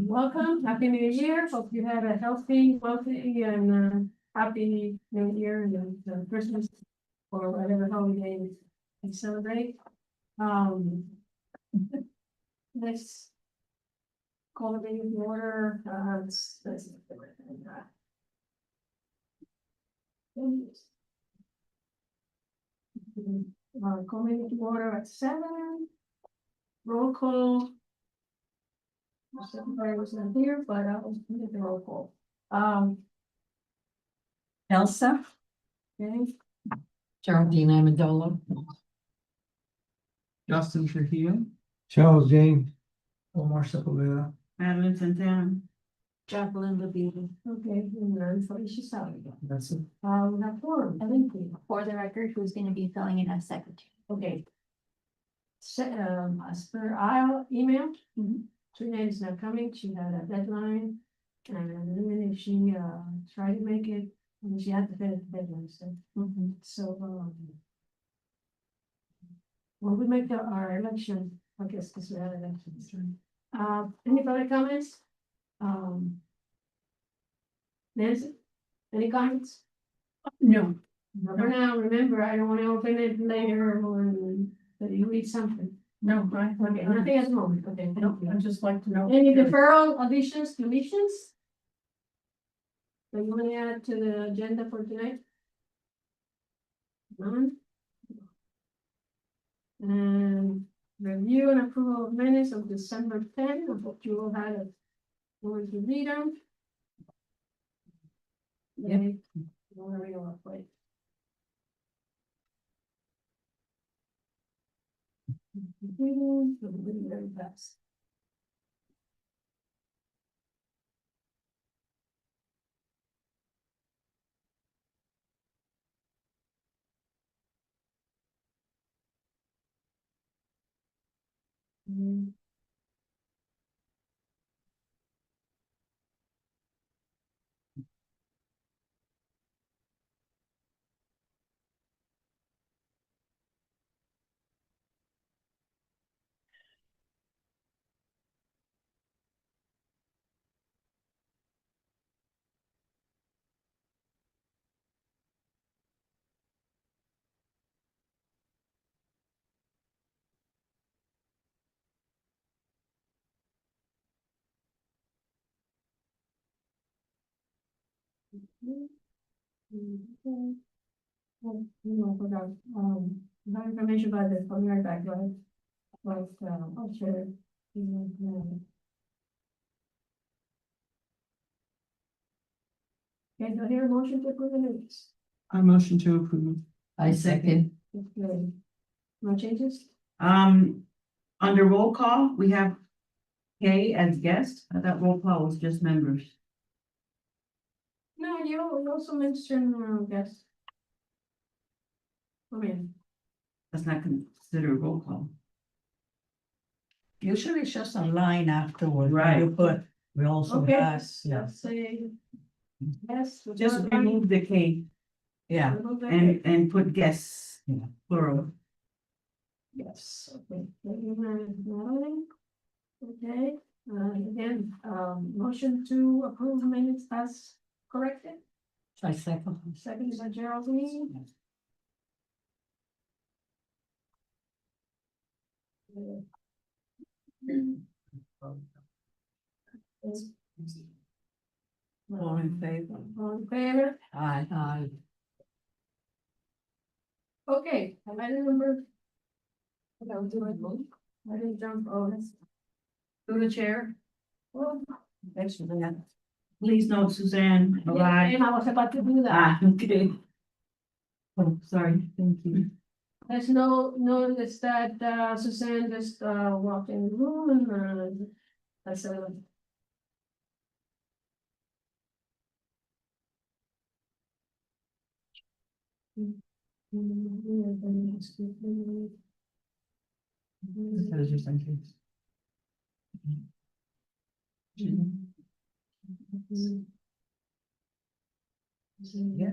Welcome, happy new year, hope you had a healthy, wealthy and happy new year and Christmas. Or whatever holiday you celebrate. Let's call the meeting to order, call meeting to order at 7. Roll call. Secretary was not here, but I was doing the roll call. Elsa, Okay, Geraldine Amendola, Justin Trujillo. Charles James. Omar Sepulveda. Madeline Santana, Jacqueline Labine. okay, and Felicia Sally. That's it. We have four, I think, For the record, who's gonna be filling in as secretary? okay. As per our email, Trina is not coming, she had a deadline. And even if she tried to make it, she had to finish the deadline, so. When we make our election, I guess, because we have elections. Any further comments? Nancy, any comments? No. For now, remember, I don't want to open it later or that you read something. No, Okay, nothing at the moment, okay. No, I'd just like to know. Any deferral, additions, deletions? That you want to add to the agenda for tonight? None? And review and approval of minutes of December 10th. I hope you all had a moment to read them. Yep. Where we are, wait. Very fast. That information by the preliminary background. Like, I'll share it. Okay, do I hear a motion to approve the minutes? I motion to approve. I second. Okay. No changes? Under roll call, we have Kay as guest. I thought roll call was just members. No, you also mentioned, guess. I mean, That's not considered roll call. Usually it's just a line afterward. Right. You put, we also okay, ask, let's say. Yes. Just remove the K yeah. and put guests, Yeah. plural. Yes, okay. Okay, again, motion to approve minutes as corrected, I second. second by Geraldine. All in favor? All in favor? Aye. Aye. Okay, item number. Okay, I'll do it. I didn't jump, that's. Through the chair. Well, Thanks for that. Please note Suzanne yeah, arrived. and I was about to do that. Okay. Oh, sorry, thank you. There's no notice that Suzanne just walked in the room and that's a. That is just in case. Yeah.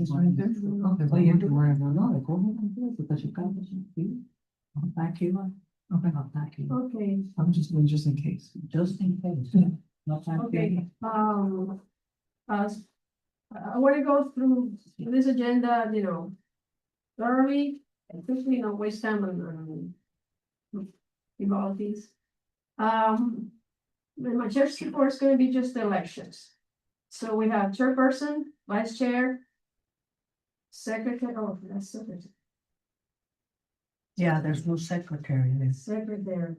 It's right there. Okay, well, you have to worry about it. Go ahead and do it because you got this. Thank you. Okay, Not that you, Okay, I'm just in case. just in case. Yeah. Not that okay, you. I wanna go through this agenda, thoroughly, and quickly, not waste time on all these. My chair's report is gonna be just the elections. So we have chairperson, vice chair. Secretary, oh, that's secretary, Yeah, there's no secretary there. secretary.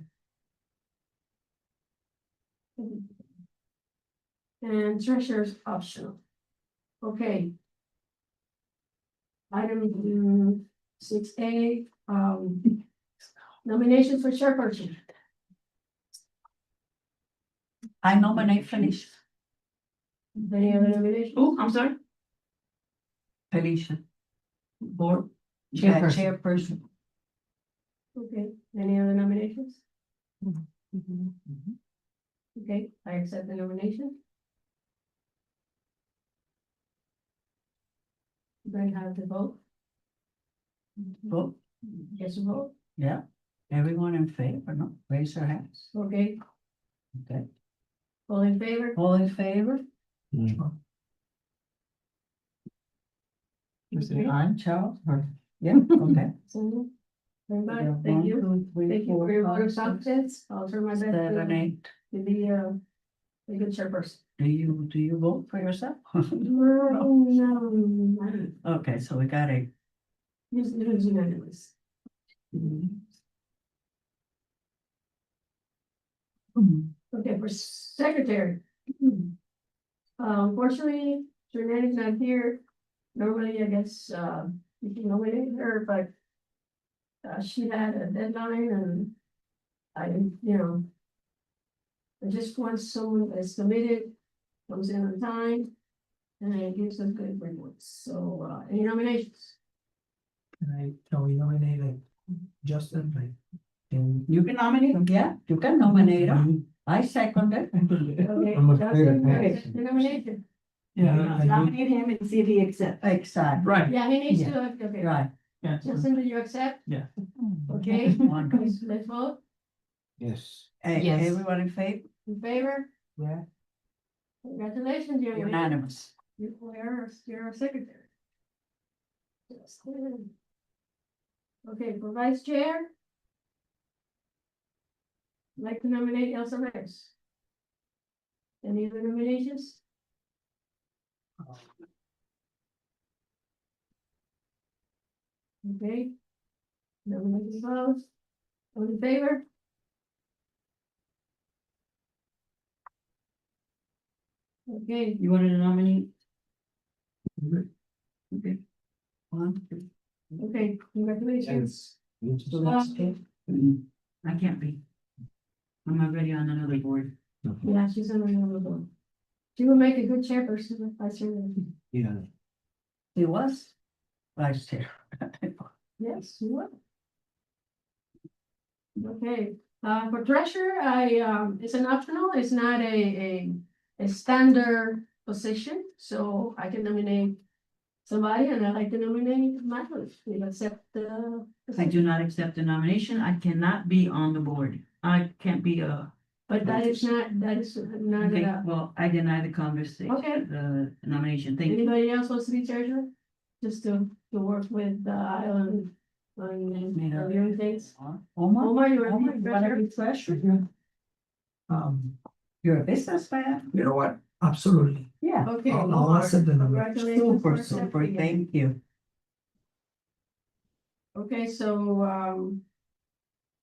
And treasurer's optional. Okay. Item 6A, nomination for chairperson. I nominate Felicia. Any other nominations? Oh, I'm sorry. Felicia. Board. Yeah, Chairperson. chairperson. Okay, any other nominations? Okay, I accept the nomination. Do I have to vote? Vote, Yes, a vote, yeah. Everyone in favor, no? Raise their hands. okay, Okay. all in favor? All in favor? You say aye? Charles? Or, yeah, okay. So, everybody, Yeah, thank 1, you, 2, 3, thank you 4, for your vote 5, of 6, confidence, I'll try my best 7, 8. to be a good chairperson. Do you vote for yourself? No, Okay, so we got a. it was unanimous. Okay, for secretary. Unfortunately, Jernette's not here. Normally, I guess, you can nominate her, but she had a deadline and I didn't. I just want someone that's committed, comes in on time, and it gives us good reports. So, any nominations? Can we nominate Justin, and You can nominate him, yeah, you can nominate him. I second it. Okay, I'm afraid of Justin, that. the nomination. Yeah, Nominate him and see if he accepts. Exactly, right, Yeah, he needs to, okay. right. yeah. Justin, do you accept? Yeah. Okay, One. let's vote. Yes. Hey, Yes. everyone in favor? In favor? Yeah. Congratulations, you're Unanimous. you're a secretary. Yes. Okay, for vice chair. I'd like to nominate Elsa Reyes. Any other nominations? Okay. Nominations closed. All in favor? Okay, You wanted to nominate? Okay. 1, 2. okay, congratulations. So that's it. I can't be. I'm already on another board. Yeah, she's on another one. She will make a good chairperson if I serve. Yeah. He was vice chair. Yes, she will. Okay, for treasurer, it's an optional, it's not a standard position, so I can nominate somebody and I'd like to nominate Michael. We accept the. I do not accept the nomination. I cannot be on the board. I can't be a. But that is not, Okay, well, I deny the conversation. Okay. The nomination. Thank you. Anybody else wants to be treasurer? Just to work with Island on reviewing things. Omar, Omar, you Omar, want to you be wanna treasurer? be treasurer? You're a businessman? You know what? Absolutely. Yeah. Okay. I'll Omar, accept the nomination. congratulations Super, for super, accepting it. thank you. Okay, so,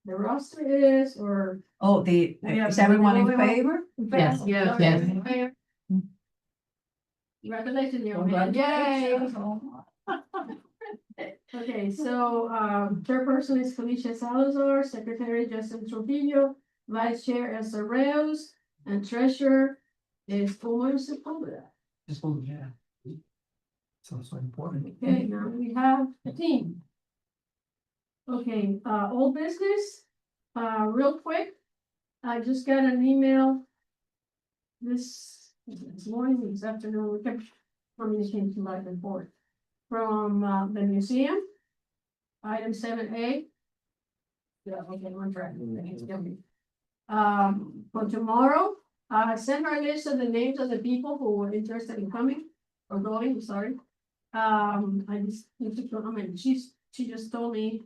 the roster is, or? Oh, We have- is everyone in wait, wait, wait. favor? Yes, Okay, yes. in favor? Congratulations, young man. Congratulations, Yay. Omar. Okay, so, chairperson is Felicia Salazar, secretary Justin Trujillo, vice chair Elsa Reyes, and treasurer is Omar Sepulveda. Yeah. Sounds so important. Okay, now we have a team. Okay, old business, real quick, I just got an email. This morning, this afternoon, we kept communicating to back and forth. From, the museum. Item 7A. Yeah, okay, one track. It's gonna be. For tomorrow, I sent her a list of the names of the people who were interested in coming or going, I'm sorry. I just need to, I mean, she just told me.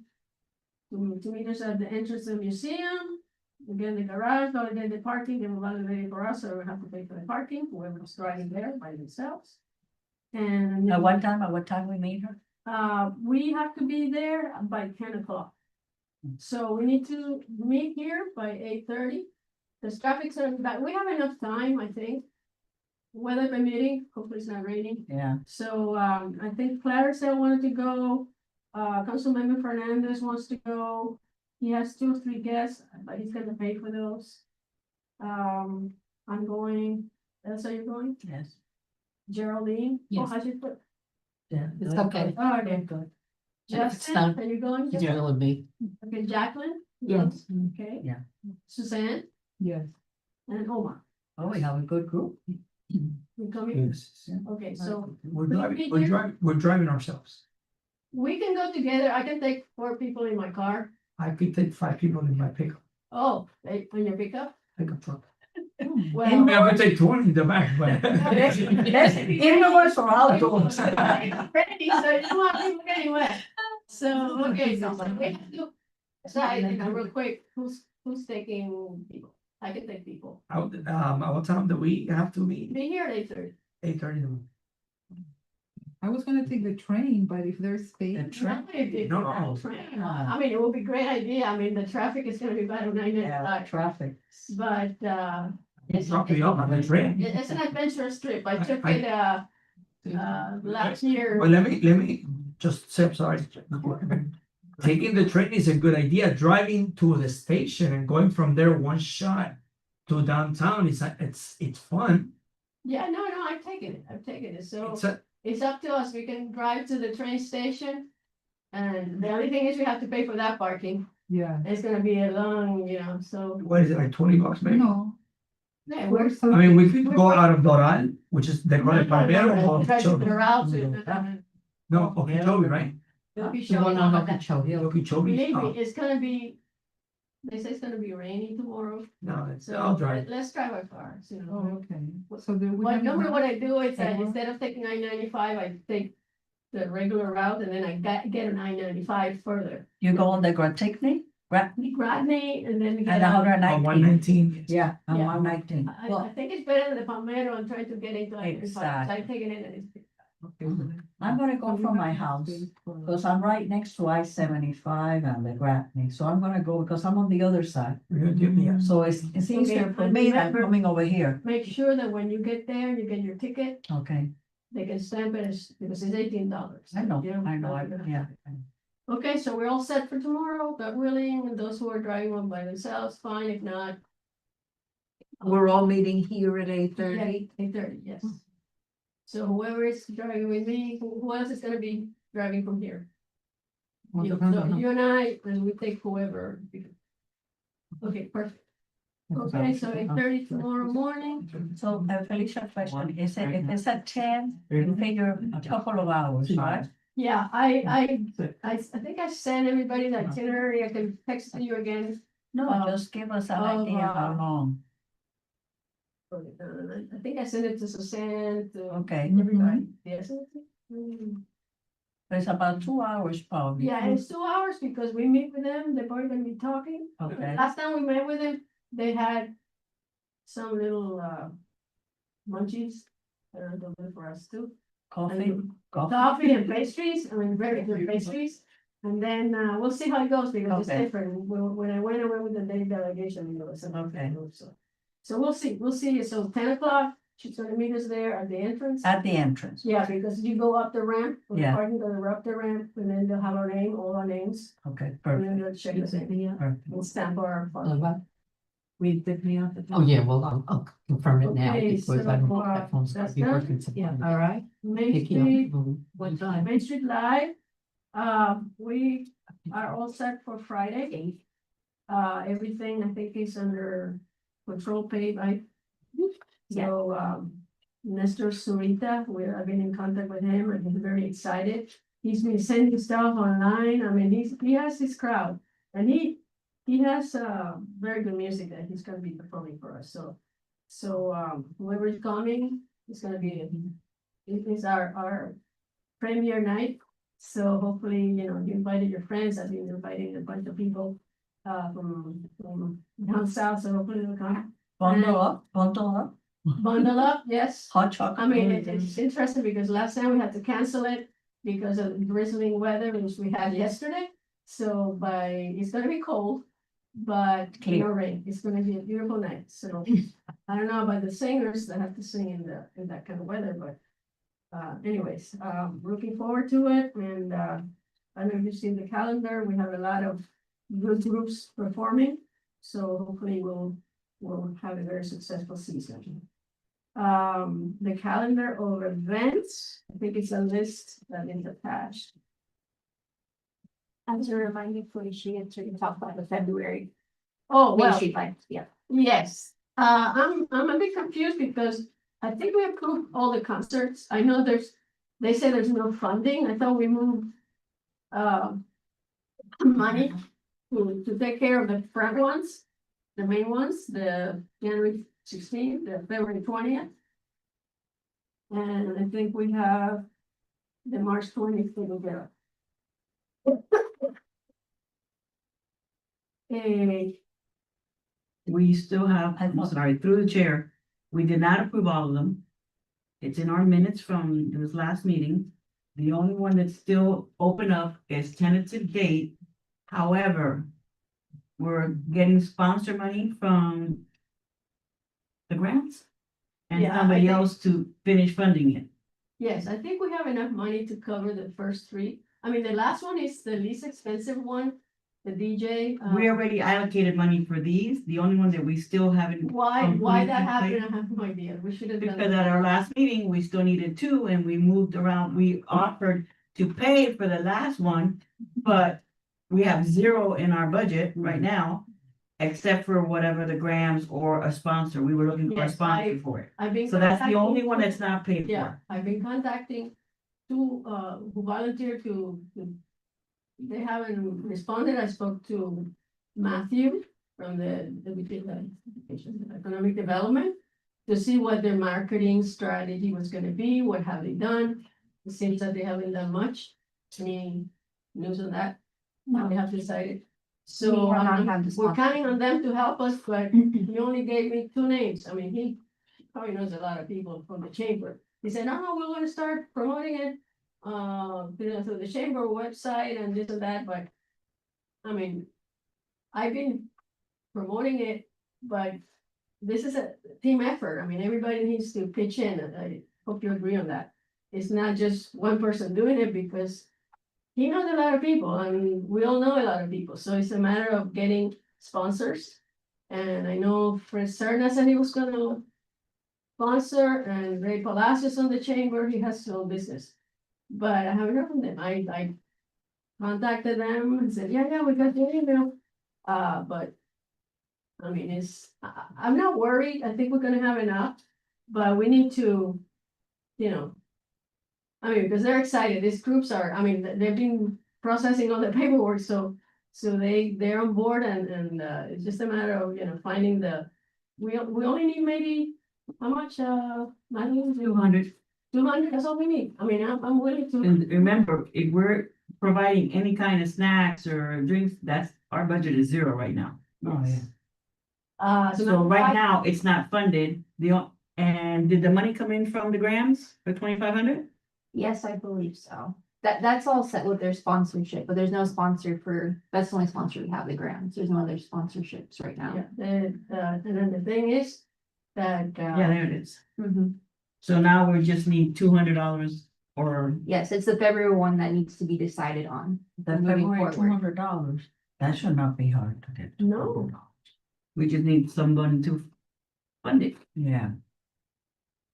To meet us at the entrance of the museum, again, the garage, not again, the parking, they will validate it for us, so we have to pay for the parking, whoever's driving there by themselves. And. At what time we meet her? We have to be there by 10 o'clock. So we need to meet here by 8:30. The traffic's but we have enough time, I think. Weather permitting, hopefully it's not raining. Yeah, So, I think Clarissa wanted to go, Councilmember Fernandez wants to go. He has 2 or 3 guests, but he's gonna pay for those. I'm going, Elsa, you're going? yes. Geraldine? Oh, Yes. how's your foot? Yeah, It's good. okay. Oh, okay. Good. Justin, not- are you going? It's really me. Okay, Jacqueline? Yes. Okay. Yeah. Suzanne Yes. and Omar, Oh, we have a good group. you coming? Yes. Okay, so We're driving ourselves. we can go together. I can take 4 people in my car. I could take 5 people in my pickup, Oh, on your pickup? pickup truck. Well. I mean, I could take 20 in the back, but. Yes, indoors or outdoors. Ready, so you don't want people getting wet. So, okay, so we have to decide, real quick, who's taking people? I can take people. Out, what time do we have to meet? Be here at 8:30. 8:30. I was gonna take the train, but if there's space. The train. No. I mean, it would be a great idea. I mean, the traffic is gonna be bad on Yeah, 995, traffic. but, Drop me off on the train. it's an adventurous trip. I took I- it, last year. Well, let me just say, I'm sorry. Taking the train is a good idea. Driving to the station and going from there one shot to downtown it's fun. Yeah, no, I've taken it. So It's a, it's up to us. We can drive to the train station. And the only thing is we have to pay for that parking. Yeah. It's gonna be a long, so. what is it, like $20 maybe? No. Yeah, we're I mean, we could go out of Doral, which is the Grand Palmero or Try to Okeechobee. figure out to- No, Okeechobee, right? It'll be The one showing on up. Okeechobee. Okeechobee. Believe me, Oh, it's gonna be, they say it's gonna be rainy tomorrow, no, so I'll drive. let's drive our cars, Oh, okay. So there we Well, have. normally what I do is that Okay. instead of taking I-95, I take the regular route and then I get an I-95 further. You go on the Gratigny, Gratney, Gradney and then. and get a out. hundred On nineteen. 119. Yeah, and Yeah. 119. I think it's better than the Palmero and trying to get into I-95, so I Exactly. take it in and it's. I'm gonna go from my house, because I'm right next to I-75 and the Gratney, so I'm gonna go, because I'm on the other side. Yeah. So it's easier for and me than remember- coming over here. Make sure that when you get there, you get your ticket, Okay, they can stamp it because it's $18. I know, Yeah. yeah. Okay, so we're all set for tomorrow, God willing, and those who are driving one by themselves, fine, if not. We're all meeting here at 8:30, yes. So whoever is driving with me, who else is gonna be driving from here? You, so you and I, and we take whoever. Okay, perfect. Okay, so 8:30 tomorrow morning, So, Felicia, question, is it, if it's at 10, you figure a couple of hours, right? yeah, I think I sent everybody the itinerary, I can text you again. No, Um, just give us an of, idea how long. I think I sent it to Suzanne, to Okay, everybody, yes. Mm. but it's about 2 hours probably. Yeah, and it's 2 hours because we meet with them, they're probably gonna be talking. Okay. Last time we met with them, they had some little munchies. They're good for us too. Coffee, coffee, Coffee and pastries, I mean, very good pastries. And then we'll see how it goes because it's Okay. different. When I went with the day delegation, there was some. Okay. So we'll see. So 10 o'clock, she's gonna meet us there at the entrance. at the entrance. Yeah, because you go up the ramp, from the Yeah. parking, go up the ramp, and then they'll have our name, all our names. Okay, And perfect, then they'll check us in. perfect. We'll stamp our. We pick me up. Oh, yeah, well, I'll confirm it now Okay, because I don't know if that phone's gonna that's be done? working. Yeah. All right. Main Pick Street, you up. What time? Main Street Live, we are all set for Friday. Everything I think is under control pay by. So, Nestor Surita, I've been in contact with him and he's very excited. He's been sending stuff online. I mean, he has his crowd and he he has, very good music that he's gonna be performing for us, so, whoever is coming, is gonna be, it is our premiere night. So hopefully, you know, you invited your friends, I've been inviting a bunch of people, from down south, so hopefully they'll come. Bundle up, Bundle up, yes. hot chocolate. I mean, it's interesting because last time we had to cancel it because of the drizzling weather which we had yesterday. So it's gonna be cold, but no Clear. rain. It's gonna be a beautiful night. So I don't know about the singers that have to sing in that kind of weather, but anyways, looking forward to it. And I don't know if you've seen the calendar. We have a lot of good groups performing. So hopefully we'll have a very successful season. The calendar of events, I think it's a list that is attached. As a reminder, Felicia, gets to talk about the February. Oh, Main well, Street Lights, yeah. yes, I'm a bit confused because I think we approved all the concerts. I know they say there's no funding. I thought we moved money to take care of the front ones, the main ones, the January 16th, the February 20th. And I think we have the March 20th taken care of. We still have, I I'm thought- sorry, through the chair, we did not approve all of them. It's in our minutes from this last meeting. The only one that's still open up is tentative date. However, we're getting sponsor money from the grants and Yeah, I somebody think- else to finish funding it. Yes, I think we have enough money to cover the first three. I mean, the last one is the least expensive one, the DJ. We already allocated money for these. The only one that we still haven't, Why that completely happened, I have no idea. We should have done. because at our last meeting, we still needed two and we moved around. We offered to pay for the last one, but we have zero in our budget right now, except for whatever the grams or a sponsor. We were looking for a Yes, sponsor for it. I've been. So that's the only contacting- one that's not paid Yeah, for. I've been contacting two, who volunteered to, they haven't responded. I spoke to Matthew from the Economic Development to see what their marketing strategy was gonna be, what have they done. It seems that they haven't done much. Any news on that? Now they have decided. So We have not had the we're sponsor. counting on them to help us, but he only gave me two names. I mean, he probably knows a lot of people from the chamber. He said, no, we're gonna start promoting it, through the chamber website and this and that, but. I mean, I've been promoting it, but this is a team effort. I mean, everybody needs to pitch in, and I hope you agree on that. It's not just one person doing it because he knows a lot of people. I mean, we all know a lot of people, so it's a matter of getting sponsors. And I know Fred Serna said he was gonna sponsor, and Ray Palacios on the chamber, he has his own business. But I haven't heard from them. I contacted them and said, yeah, we got your email. But I mean, I'm not worried. I think we're gonna have enough, but we need to, you know. I mean, because they're excited. These groups are, I mean, they've been processing all the paperwork, so they're on board and it's just a matter of, you know, finding we only need maybe, how much, money? 200. 200, that's all we need. I mean, I'm willing to, And remember, if we're providing any kind of snacks or drinks, that's, our budget is zero right now. Oh, yeah. So right now, it's not funded. And did the money come in from the grams for 2,500? Yes, I believe so. That's all set with their sponsorship, but there's no sponsor that's the only sponsor we have, the grants. There's no other sponsorships right now. yeah, and then the thing is that, Yeah, there it is. Mhm. So now we just need $200 or, Yes, it's the February one that needs to be decided on. The Moving February forward. $200, that should not be hard to get. No. we just need someone to fund it. Yeah,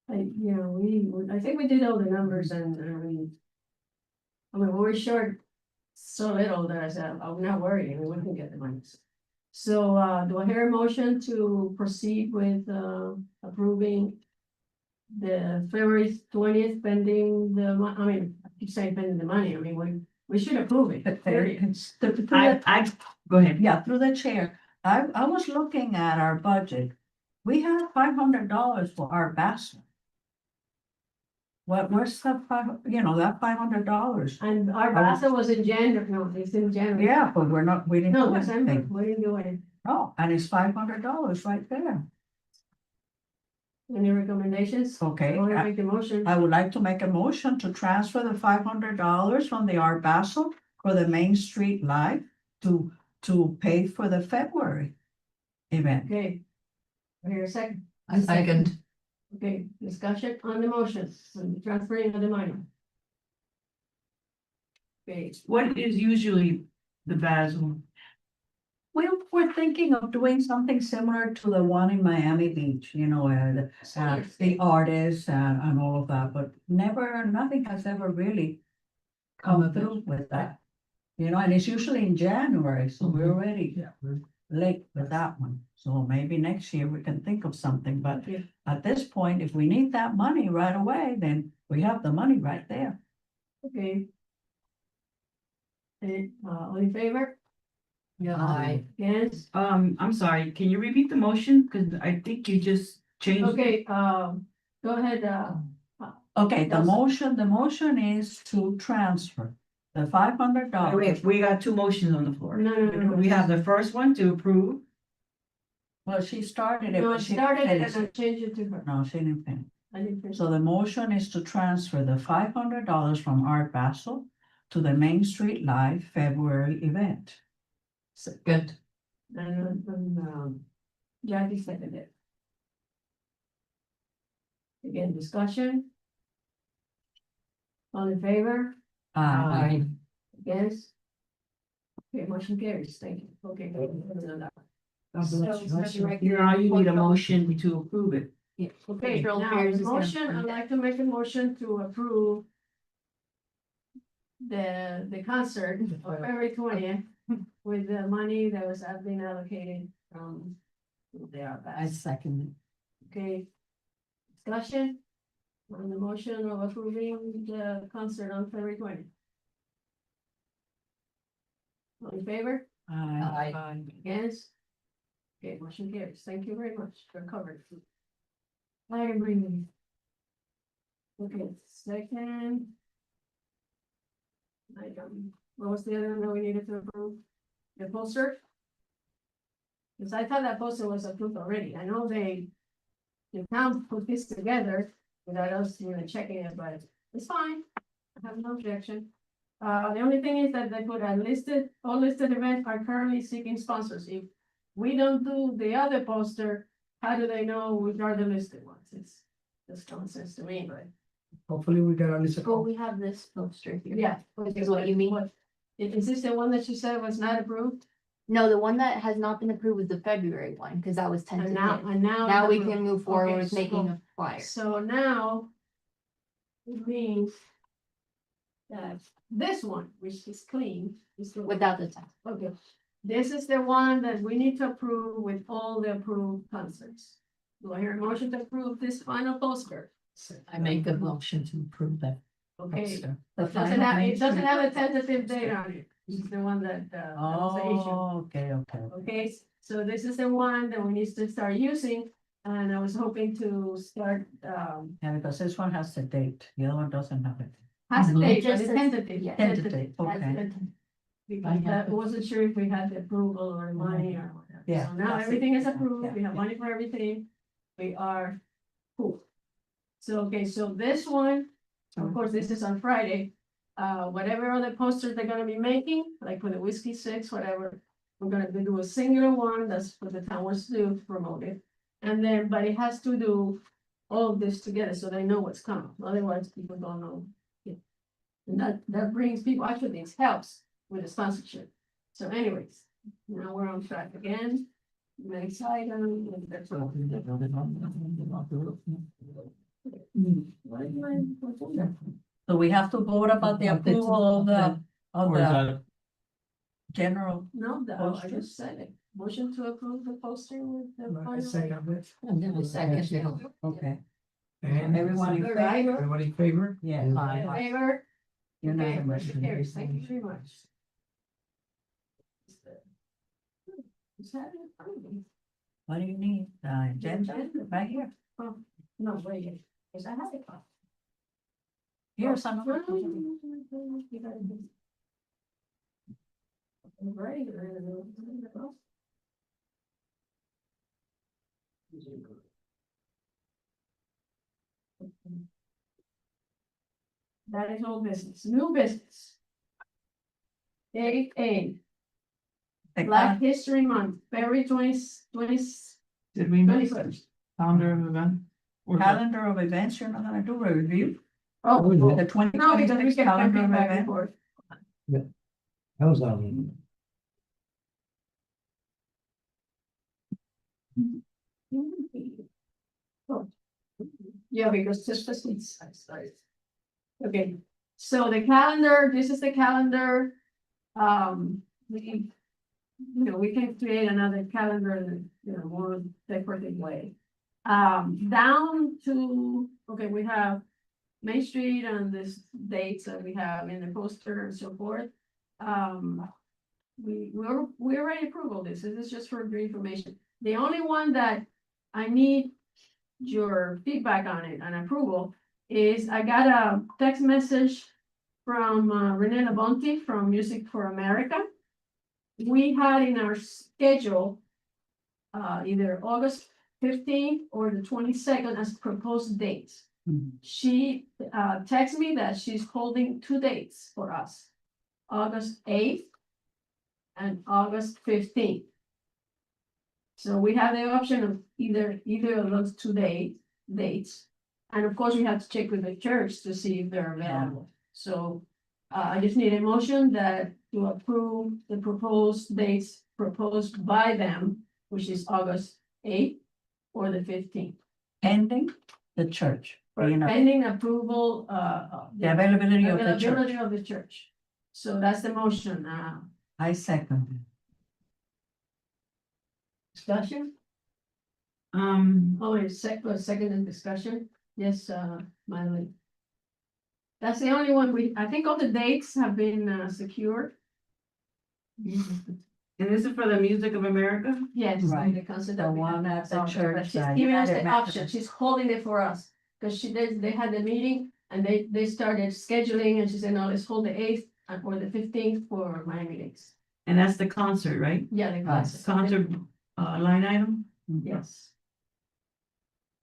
I think we did all the numbers and, I mean, we were short so little that I said, I'm not worried, I mean, we can get the money. So, do I hear a motion to proceed with, approving the February 20th pending I mean, I keep saying pending the money, I mean, We should approve it, But period. Go ahead. Yeah, through the chair. I was looking at our budget. We have $500 for our basket. Where's the that $500? And our Basa was in January, no, it's in January. Yeah, but we didn't No, do December, anything. we didn't do it. No, and it's $500 right there. Any recommendations? Okay, I want to I- make the motion. I would like to make a motion to transfer the $500 from the Art Basel for the Main Street Live to pay for the February event. Okay. Here a second. I second. Okay, discussion on the motions, and transferring of the money. Okay, What is usually the Basil? We're thinking of doing something similar to the one in Miami Beach, the artists and all of that, but nothing has ever really come through with that. And it's usually in January, so we're already Yeah. late with that one. So maybe next year we can think of something, but Yeah. at this point, if we need that money right away, then we have the money right there. okay. And, all in favor? Aye. Yes, I'm sorry, can you repeat the motion? Cause I think you just changed. okay, go ahead, Okay, the Yes. motion is to transfer the $500. We got two motions on the floor. no. We have the first one to approve. Well, she started it, No, I but she started it finished and I changed it to her. No, she didn't finish. I didn't finish. So the motion is to transfer the $500 from Art Basel to the Main Street Live February event. Second. And Jackie seconded it. Again, discussion. All in favor? Aye. Yes. Okay, motion carries, thank you, okay. Now you need a motion to approve it. Okay, Cultural now, affairs the is gonna motion, I'd approve it. like to make a motion to approve the concert on February 20th with the money that was been allocated from the I ARPA. second. Okay. Discussion on the motion of approving the concert on February 20th. All in favor? Aye. Aye. Against? Okay, motion carries. Thank you very much for covering. I agree with you. Okay, second. Item, what was the other one that we needed to approve? The poster? Because I thought that poster was approved already. I know the town put this together without us, checking it, but it's fine. I have no objection. The only thing is that they put all listed events are currently seeking sponsors. If we don't do the other poster, how do they know which are the listed ones? It's just common sense to me, but Hopefully we got at least a Well, couple. we have this poster here. yeah. This is what you mean? Is this the one that you said was not approved? No, the one that has not been approved was the February one, because that was And tentative. now. Now we it's can move approved. forward Okay, with making a flyer. So now. It means. That this one, which is clean, is the. Without the text. Okay, this is the one that we need to approve with all the approved concerts. Do I hear a motion to approve this final poster? I make a motion to approve that. Okay, poster. it doesn't have a tentative date on it. It's the one that was the issue. Oh, okay. Okay, so this is the one that we need to start using, and I was hoping to start, Yeah, because this one has the date, the other one doesn't have it. has a Mhm. date, It but just it's says- tentative. yeah. Tentative, That's okay. tentative. Because I wasn't sure if we had the approval or money or whatever. Yeah, So now that's it. everything is Yeah, approved, we have yeah. money for everything, we are cool. So, okay, so this one, of course, this is on Friday. Whatever other posters they're gonna be making, like for the Whiskey Six, whatever. We're gonna do a singular one, that's what the town wants to do, to promote it. And then, but it has to do all of this together, so they know what's coming, otherwise people don't know. And that brings people, actually, it helps with the sponsorship. So anyways, now we're on track again. Next item. That's all. So we have to vote about the approval of the general. No, I Poster? just said it. Motion to approve the poster with the I final. second it. And then we second. Okay. And Everyone in Right. everybody in favor? Yeah. In favor? Okay, motion carries. Thank you very much. Is that it? Oh, What do you need? Agenda, right here. no, wait, is I have it? Here's some. Right. That is all business, new business. 8A, Black History Month, February 20 Did we miss 21st. calendar of event? Or- Calendar of events, you're not gonna do a review? Oh, Oh, The twenty no, because we twenty-six can calendar of back and events? forth. That was Oh. Yeah, because this was okay, so the calendar, this is the calendar. We can create another calendar in a more decorative way. Down to, okay, we have Main Street and this dates that we have in the poster and so forth. We already approved all this. This is just for your information. The only one that I need your feedback on it and approval is I got a text message from Renee Labonte from Music for America. We had in our schedule either August 15th or the 22nd as proposed dates. Mhm. She texted me that she's holding two dates for us, August 8th and August 15th. So we have the option of either of those two dates. And of course, we have to check with the church to see if they're available. So I just need a motion that to approve the proposed dates proposed by them, which is August 8th or the 15th. Pending the church, you know, Pending approval, the availability of the church. availability of the church. So that's the motion. I second. Discussion? Oh, it's second in discussion. Yes, Miley. That's the only one I think all the dates have been secured. And this is for the Music of America? Yes. Right. The concert The that we one have. at the church, She's the giving us United the option. Methodist. She's holding it for us. Because they had the meeting and they started scheduling and she said, no, let's hold the 8th or the 15th for Miami Days. And that's the concert, right? Yeah, the concert. Concert, line item? Yes.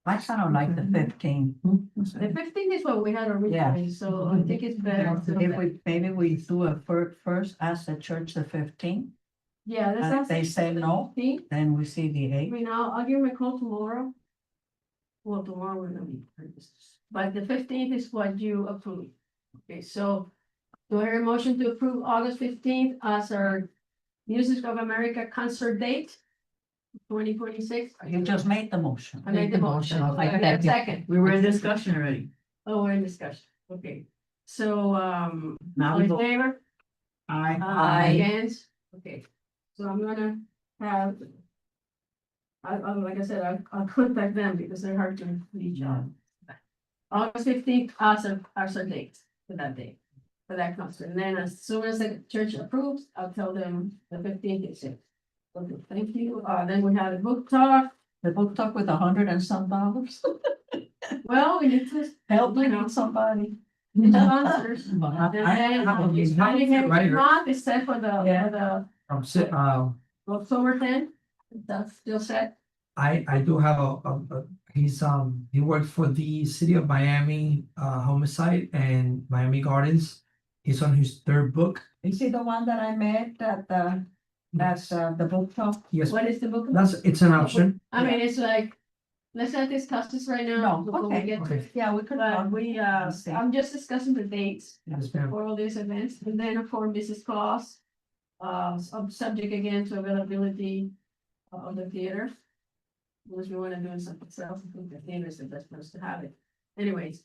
I kind of like the 15. The 15th is what we had originally, so I think it's better. If we, maybe we do a first, ask the church the 15, Yeah, let's and ask. they say no. 15th. then we see the 8. I'll give him a call tomorrow. Well, tomorrow we're gonna be, but the 15th is what you approve. Okay, so do I hear a motion to approve August 15th as our Music of America concert date? 2026. You just made the motion. I made the motion. I Okay, second. second. We were in discussion already. Oh, we're in discussion. Okay, so, Now all we in vote. favor? Aye. Against? Okay, so I'm gonna have. Like I said, I'll contact them because they're hard to reach out. August 15th, as our date for that day, for that concert. And then as soon as the church approves, I'll tell them the 15th is it. Okay, thank you. Then we have a book talk. The book talk with $100 and some dollars. Well, we need to Help You know. somebody. get the answers. And I then have a it's finding him, writer not, it's set for Yeah. the from October 10th. That's still set. I do have he worked for the city of Miami homicide and Miami Gardens. He's on his third book. Is he the one that I met at that's the book talk? Yes, What is the book? it's an option. I mean, it's like, let's not discuss this right now. No, before we okay. get to it. Yeah, we could. But I'm just discussing the dates Yes, ma'am. for all these events, and then of course, Mrs. Claus. Subject again to availability of the theater. Unless we wanna do something else, I think the theater is the best place to have it. Anyways,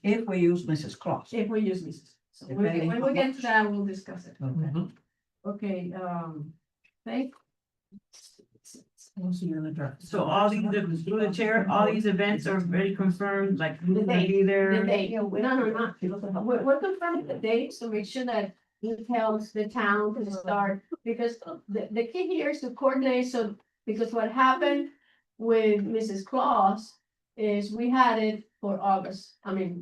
If we use Mrs. Claus. if we use Mrs. So Depending when how we get to much. that, we'll discuss it. Okay. Mhm. Okay, thank So all these, through the chair, all these events are already confirmed, like who's gonna be The there? date, no, not, we're confirming the dates to make sure that it tells the town to start, because the key here is to coordinate, so, because what happened with Mrs. Claus is we had it for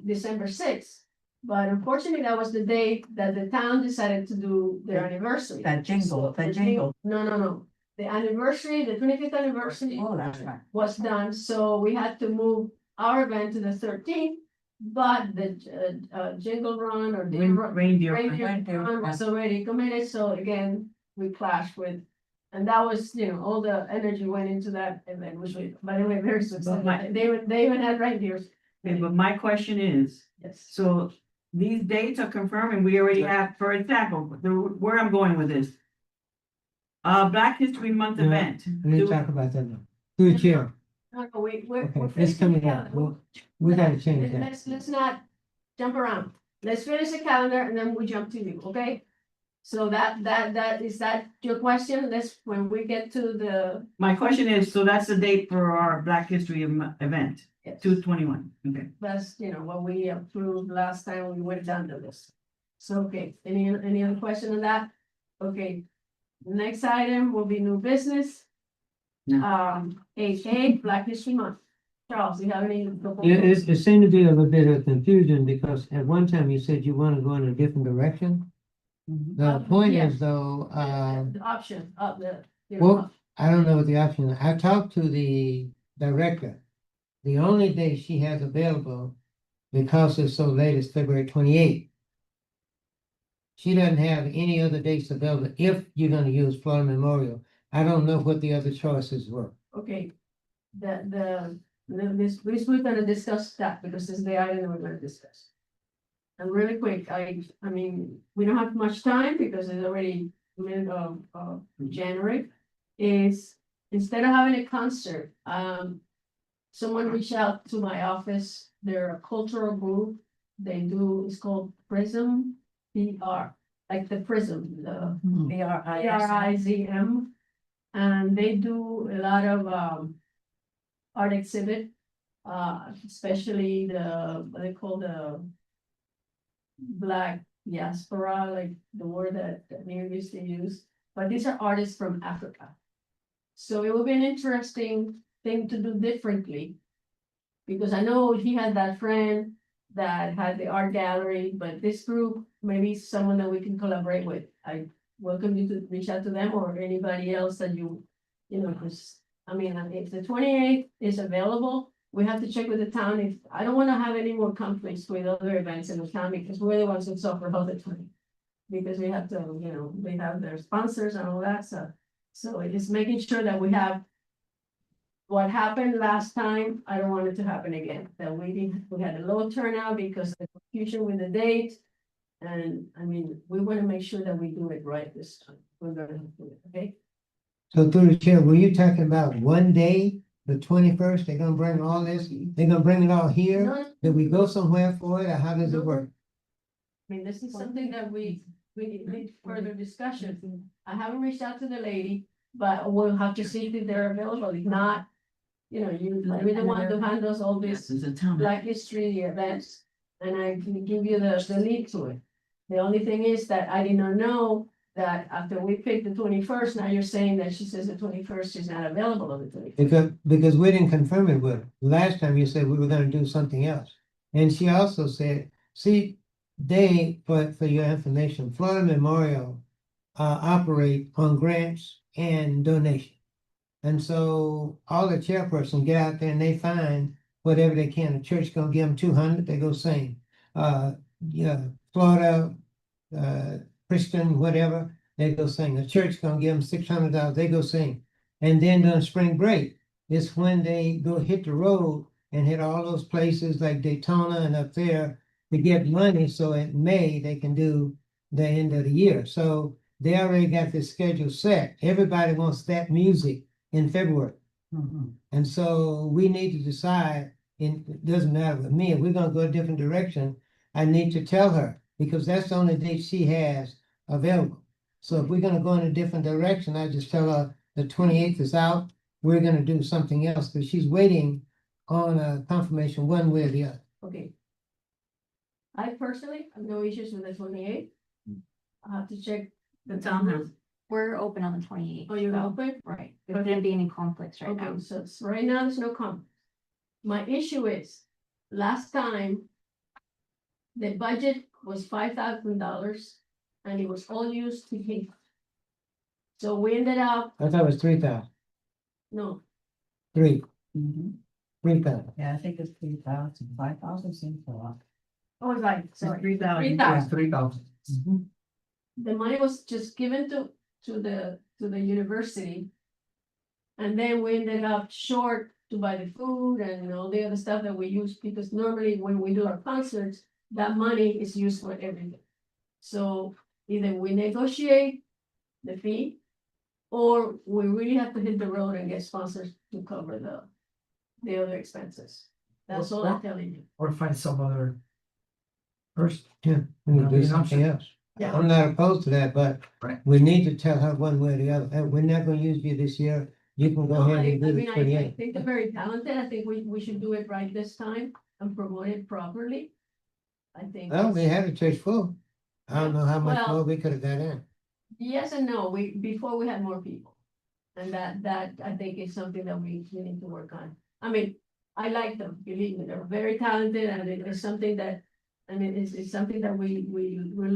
December sixth. But unfortunately, that was the date that the town decided to do their anniversary. That jingle, that The jingle. No. The anniversary, the 25th anniversary Oh, that's right. was done, so we had to move our event to the 13th. But the jingle run or the Reindeer. reindeer run was already committed, so again, we clashed with. And that was, all the energy went into that event, which was, by the way, very successful. my- They even had reindeers. Okay, but my question is, Yes. so these dates are confirmed and we already have, for example, where I'm going with this. Black History Month Yeah. event. We need Do- to talk about that now. Through the chair, No, we're. okay, we're it's finishing coming the out, calendar. we gotta change that. Let's not jump around. Let's finish the calendar and then we jump to you, okay? So that is that your question? Let's, when we get to the. My question is, so that's the date for our Black History event, Yes. 2/21, okay. That's, what we approved last time we went down the list. So, okay, any other question on that? Okay, next item will be new business. No. 8A, Black History Month. Charles, you have any? It seemed to be a little bit of confusion because at one time you said you wanna go in a different direction. The point Yes. is though, The option of the. well, I don't know what the option, I talked to the director. The only day she has available, because it's so late, is February 28th. She doesn't have any other dates available if you're gonna use Florida Memorial. I don't know what the other choices were. Okay, we're gonna discuss that because this is the item that we're gonna discuss. And really quick, I mean, we don't have much time because it's already mid of January. Is instead of having a concert, someone reached out to my office, they're a cultural group. It's called Prism, PR, like the Prism, the PRIZM. And they do a lot of art exhibit, especially what they call the Black diaspora, like the word that Neil used to use, but these are artists from Africa. So it would be an interesting thing to do differently. Because I know he had that friend that had the art gallery, but this group, maybe someone that we can collaborate with. I welcome you to reach out to them or anybody else that because, if the 28th is available, we have to check with the town. If, I don't wanna have any more conflicts with other events in the town because we're the ones who suffer all the time. Because we have to, they have their sponsors and all that stuff. So it is making sure that we have. What happened last time, I don't want it to happen again, that we had a low turnout because of the confusion with the date. And we wanna make sure that we do it right this time. We're gonna do it, okay? So through the chair, were you talking about one day, the 21st, they're gonna bring all this, they're gonna bring it all here? No, Did we go somewhere for it, or how does it work? this is something that we need further discussion. I haven't reached out to the lady, but we'll have to see if they're available. If not, we're the one who handles all This this is a town. Black History events, and I can give you the lead to it. The only thing is that I did not know that after we picked the 21st, now you're saying that she says the 21st is not available on the 21st. Because we didn't confirm it with her. Last time you said we were gonna do something else. And she also said, see, for your information, Florida Memorial operate on grants and donations. And so all the chairperson get out there and they find whatever they can. The church gonna give them 200, they go sing. Florida, Christian, whatever, they go sing. The church gonna give them $600, they go sing. And then during spring break, it's when they go hit the road and hit all those places like Daytona and up there to get money, so in May they can do the end of the year. So they already got this schedule set. Everybody wants that music in February. And so we need to decide, and it doesn't matter with me, if we're gonna go a different direction, I need to tell her, because that's the only date she has available. So if we're gonna go in a different direction, I just tell her the 28th is out, we're gonna do something else, because she's waiting on a confirmation one way or the other. Okay. I personally have no issues with the 28th. I have to check The townhouse. We're open on the 28th. Oh, you're open? Right, there wouldn't be any conflicts right now. Okay, so right now, there's no conflict. My issue is, last time. The budget was $5,000 and it was all used to pay. So we ended up, I thought it was 3,000, no, 3,000. Yeah, I think it's 3,000, 5,000 seems a lot. I was like, It's sorry, 3,000. 3,000. 3,000. The money was just given to the university. And then we ended up short to buy the food and all the other stuff that we use, because normally when we do our concerts, that money is used for everything. So either we negotiate the fee, or we really have to hit the road and get sponsors to cover the other expenses. That's all I'm telling you. Or find some other person. Yeah, we need to do Yeah. something else. Yeah. I'm not opposed to that, but Right. we need to tell her one way or the other, we're not gonna use you this year, you can go No, ahead I and do the mean, I 28th. think they're very talented. I think we should do it right this time and promote it properly. I think. Well, we it's- had a church full. I don't know how much Well- more we could have got in. Yes and no, before we had more people. And that I think is something that we need to work on. I mean, I like them, believe me, they're very talented and it is something that, I mean, it's something that we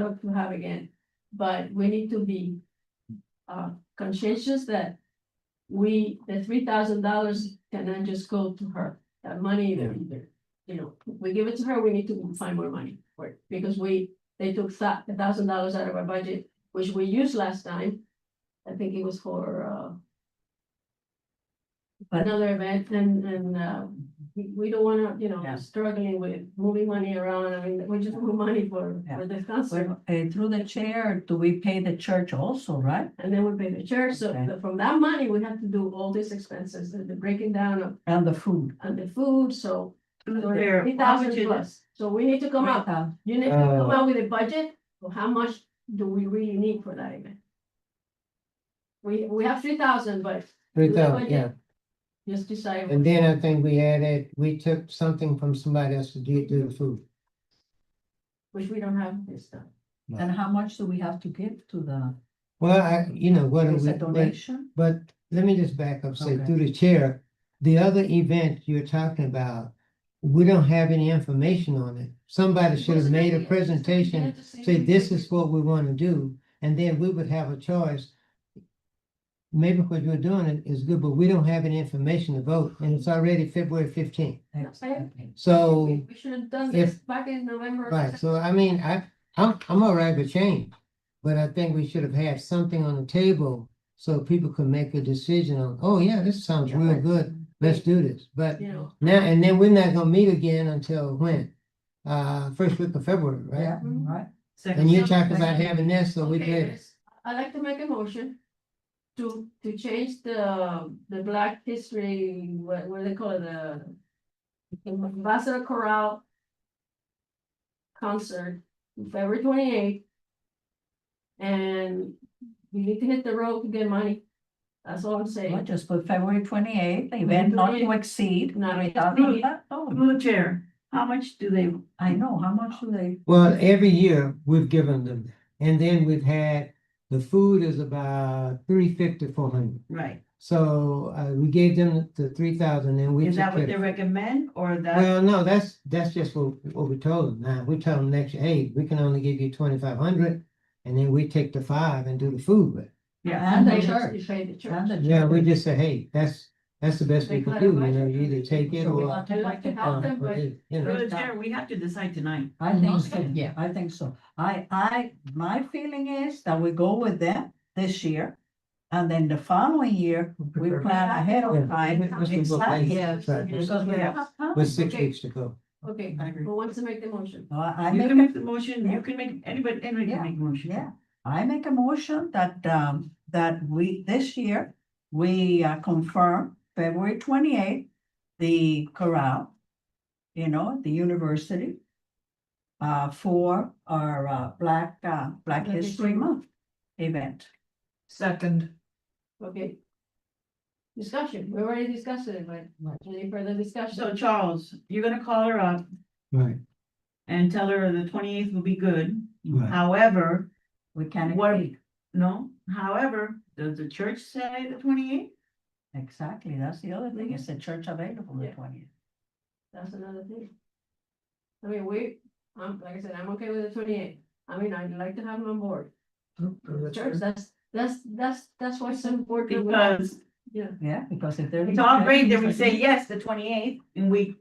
love to have again. But we need to be conscientious that the $3,000 cannot just go to her. That money, either, we give it to her, we need to find more money for it, because they took $1,000 out of our budget, which we used last time. I think it was for But- another event, and we don't wanna, Yeah. struggling with moving money around. I mean, we just move money for the concert. Through the chair, do we pay the church also, right? And then we pay the church, so Okay. from that money, we have to do all these expenses, the breaking down of, And the food. and the food, so. There, Three how thousand much is it? plus, so we need to come up, you need to come out with a budget, of how much do we really need for that event? We have 3,000, but 3,000, yeah. just decide. And then I think we took something from somebody else to do the food. Which we don't have this time. And how much do we have to give to the, Well, what do is a we, donation? but let me just back up, say Okay. through the chair, the other event you're talking about, we don't have any information on it. Somebody should have made a presentation, say this is what we want to do, and then we would have a choice. Maybe what you're doing is good, but we don't have any information to vote, and it's already February 15th. Exactly. So, We should have done this back in November. right, so I mean, I'm all right with change. But I think we should have had something on the table so people could make a decision on, oh yeah, this sounds real good, let's do this. But now, and then we're not gonna meet again until when? First week of February, right? Yeah, right. And you're talking about having this, so we Okay, did. yes. I'd like to make a motion to change the Black History, what do they call it, the Ambassador Chorale concert, February 28th. And we need to hit the road to get money. That's all I'm Well, saying. just put February 28th, event not to exceed. Not to $3,000. Oh, Through the chair, how much do they, I know, how much do they? Well, every year we've given them, and then we've had, the food is about 350, 400. right, So, we gave them the 3,000 and we. is that took what care they of it. recommend, or that? Well, no, that's just what we told them. Now, we tell them next year, hey, we can only give you 2,500, and then we take the 5 and do the food with. Yeah, And the Pay church. You pay the church. And the Yeah, we church. just say, hey, that's the best we They can cut do, it you right. know, you either take it So we or. want to I'd like like to it help on. them, but you know. through the chair, we have to decide tonight. I think so, Okay. Yeah. I think so. My feeling is that we go with them this year. And then the following year, we plan ahead Yeah, of time. let's do both Exactly. ways. Yeah. Right. Because we have time. With 6 Okay. weeks to go. Okay, I agree. who wants to make the motion? No, I You make can a make the motion, you can make, anybody can make a motion. Yeah, I make a motion that we, this year, we confirm February 28th, the chorale, the university, for our Black History Month event. Second, Okay, discussion, we already discussed it, but any further So discussion? Charles, you're gonna call her up Right, and tell her the 28th will be good. right. However, We can't What- exceed. no, however, does the church say the 28th? Exactly, that's the other thing, is the church available the Yeah. 20th? That's another thing. I mean, like I said, I'm okay with the 28th. I mean, I'd like to have them on board. Church, that's what's important. Because Yeah, because if they're. it's all great that we say yes, the 28th, and we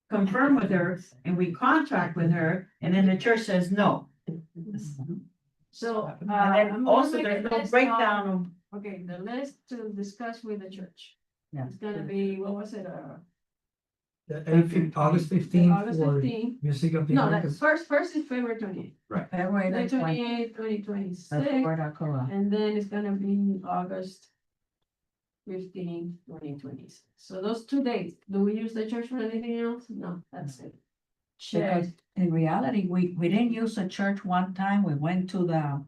confirm with her, and we contract with her, and then the church says no. So. And I'm then gonna also make a there's no list breakdown of, Okay, the list to discuss with the church. Yeah. It's gonna be, what was it, August 15th August for 15th? Music of the No, Americas. that's first is February 28th, February then the 20th. 28th, 2026, That's Florida Cora. and then it's gonna be August 15th, 2026. So those 2 dates, do we use the church for anything else? No, that's it. Because Shed, in reality, we didn't use the church one time, we went to the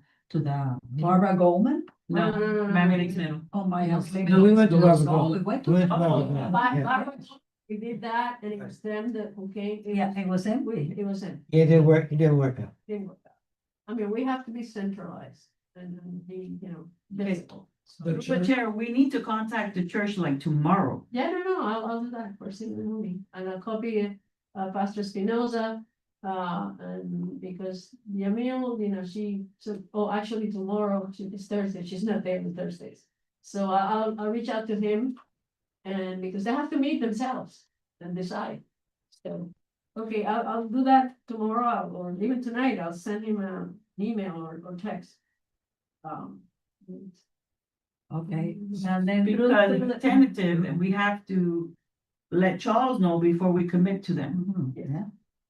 Barbara Goldman. no, Miami Lakes Middle. Oh, my. No, God. No, we went to Barbara We Gold. went We to. went to Barbara Oh, Gold, But- yeah. but we did that, and it was them that, okay? Yeah, it was empty. It was him. It didn't work out. Didn't work out. I mean, we have to be centralized and be, visible. The But church, Chair, we need to contact the church like tomorrow. Yeah, no, I'll do that for seeing the movie, and I'll copy it, Pastor Spinoza. And because Yamil, actually tomorrow, it's Thursday, she's not there on Thursdays. So I'll reach out to him. And because they have to meet themselves and decide. So, okay, I'll do that tomorrow, or even tonight, I'll send him an email or text. Okay, and then. Because it's tentative, and we have to let Charles know before we commit to them, Mhm, yeah.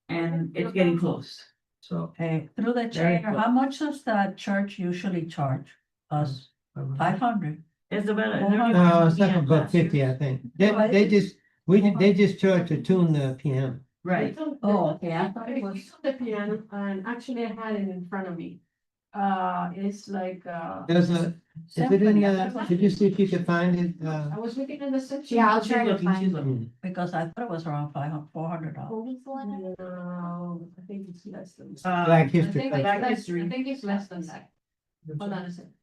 and it's getting close. so. Through the chair, how much does the church usually charge us? 500? Isabella, is Oh, there any- No, it's like about 50, I think. They just charge to tune the piano. Right, Oh, okay, I thought it It's was. on the piano, and actually I had it in front of me. It's like, Is it in, did you see if you could find it? I was looking at the section. Yeah, I'll she's try to looking, she's find. looking. Because I thought it was around $400. No, I think it's less than. Uh, Black I History. think Fest. it's Black less- History. I think it's less than that. Hold on a second.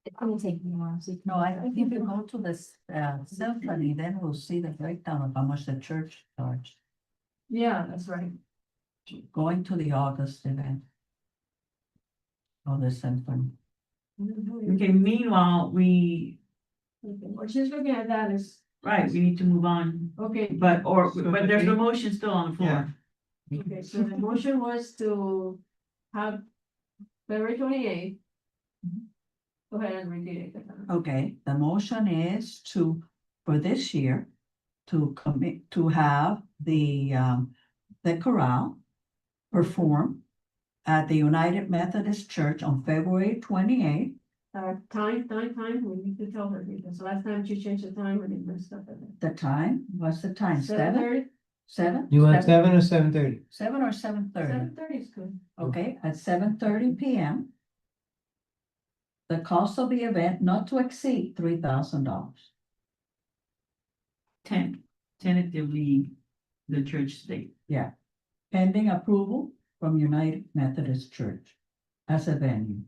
It's gonna take me a while, so you can- No, I think if you go to this symphony, then we'll see the breakdown of how much the church charged. Yeah, that's right. Going to the August event. Of the symphony. Okay, meanwhile, Okay, what she's looking at that is, right, we need to move on, okay, but there's a motion still on the floor. okay, so the motion was to have February 28th. Go ahead and read it. Okay, the motion is for this year, to commit, to have the chorale perform at the United Methodist Church on February 28th. Time, we need to tell her, because last time she changed the time and it messed up. The time, what's the time? 7:30? 7? You want 7 or 7:30? 7 or 7:30? 7:30 is good. Okay, at 7:30 PM. The cost of the event not to exceed $3,000. Tentatively, the church state. Pending approval from United Methodist Church as a venue.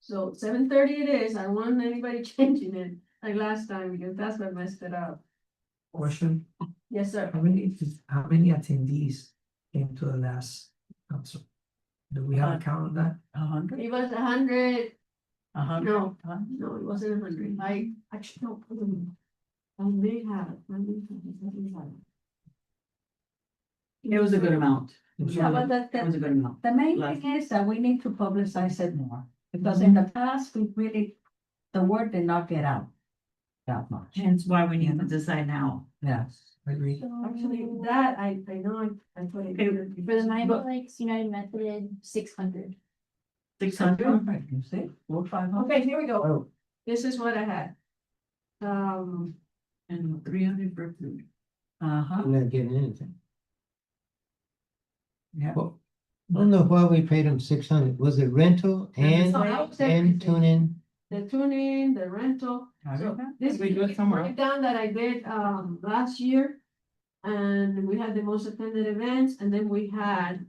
So 7:30 it is. I don't want anybody changing it like last time, because that's what messed it up. Question, Yes, sir. how many attendees came to the last council? Do we have a count on that? 100? It was 100. 100? No. No, it wasn't 100. I actually don't. I may have. It was a good amount. Yeah, but It was a good amount. the main Last- thing is that we need to publicize it more, because in the past, the word did not get out that much. Hence why we need to decide now. Yes. I agree. Actually, that I know I put it. here. For the Miami Lakes United Methodist, 600. 600? Perfect, you see, 4,500. Okay, here we go. Oh. This is what I had. And 300 for food. Uh-huh, I'm not getting anything. yeah. Well, don't know why we paid them 600. Was it rental and So that was everything. tune in? The tuning, the rental. I So remember. this We do it is somewhere a else. breakdown that I did last year. And we had the most attended events, and then we had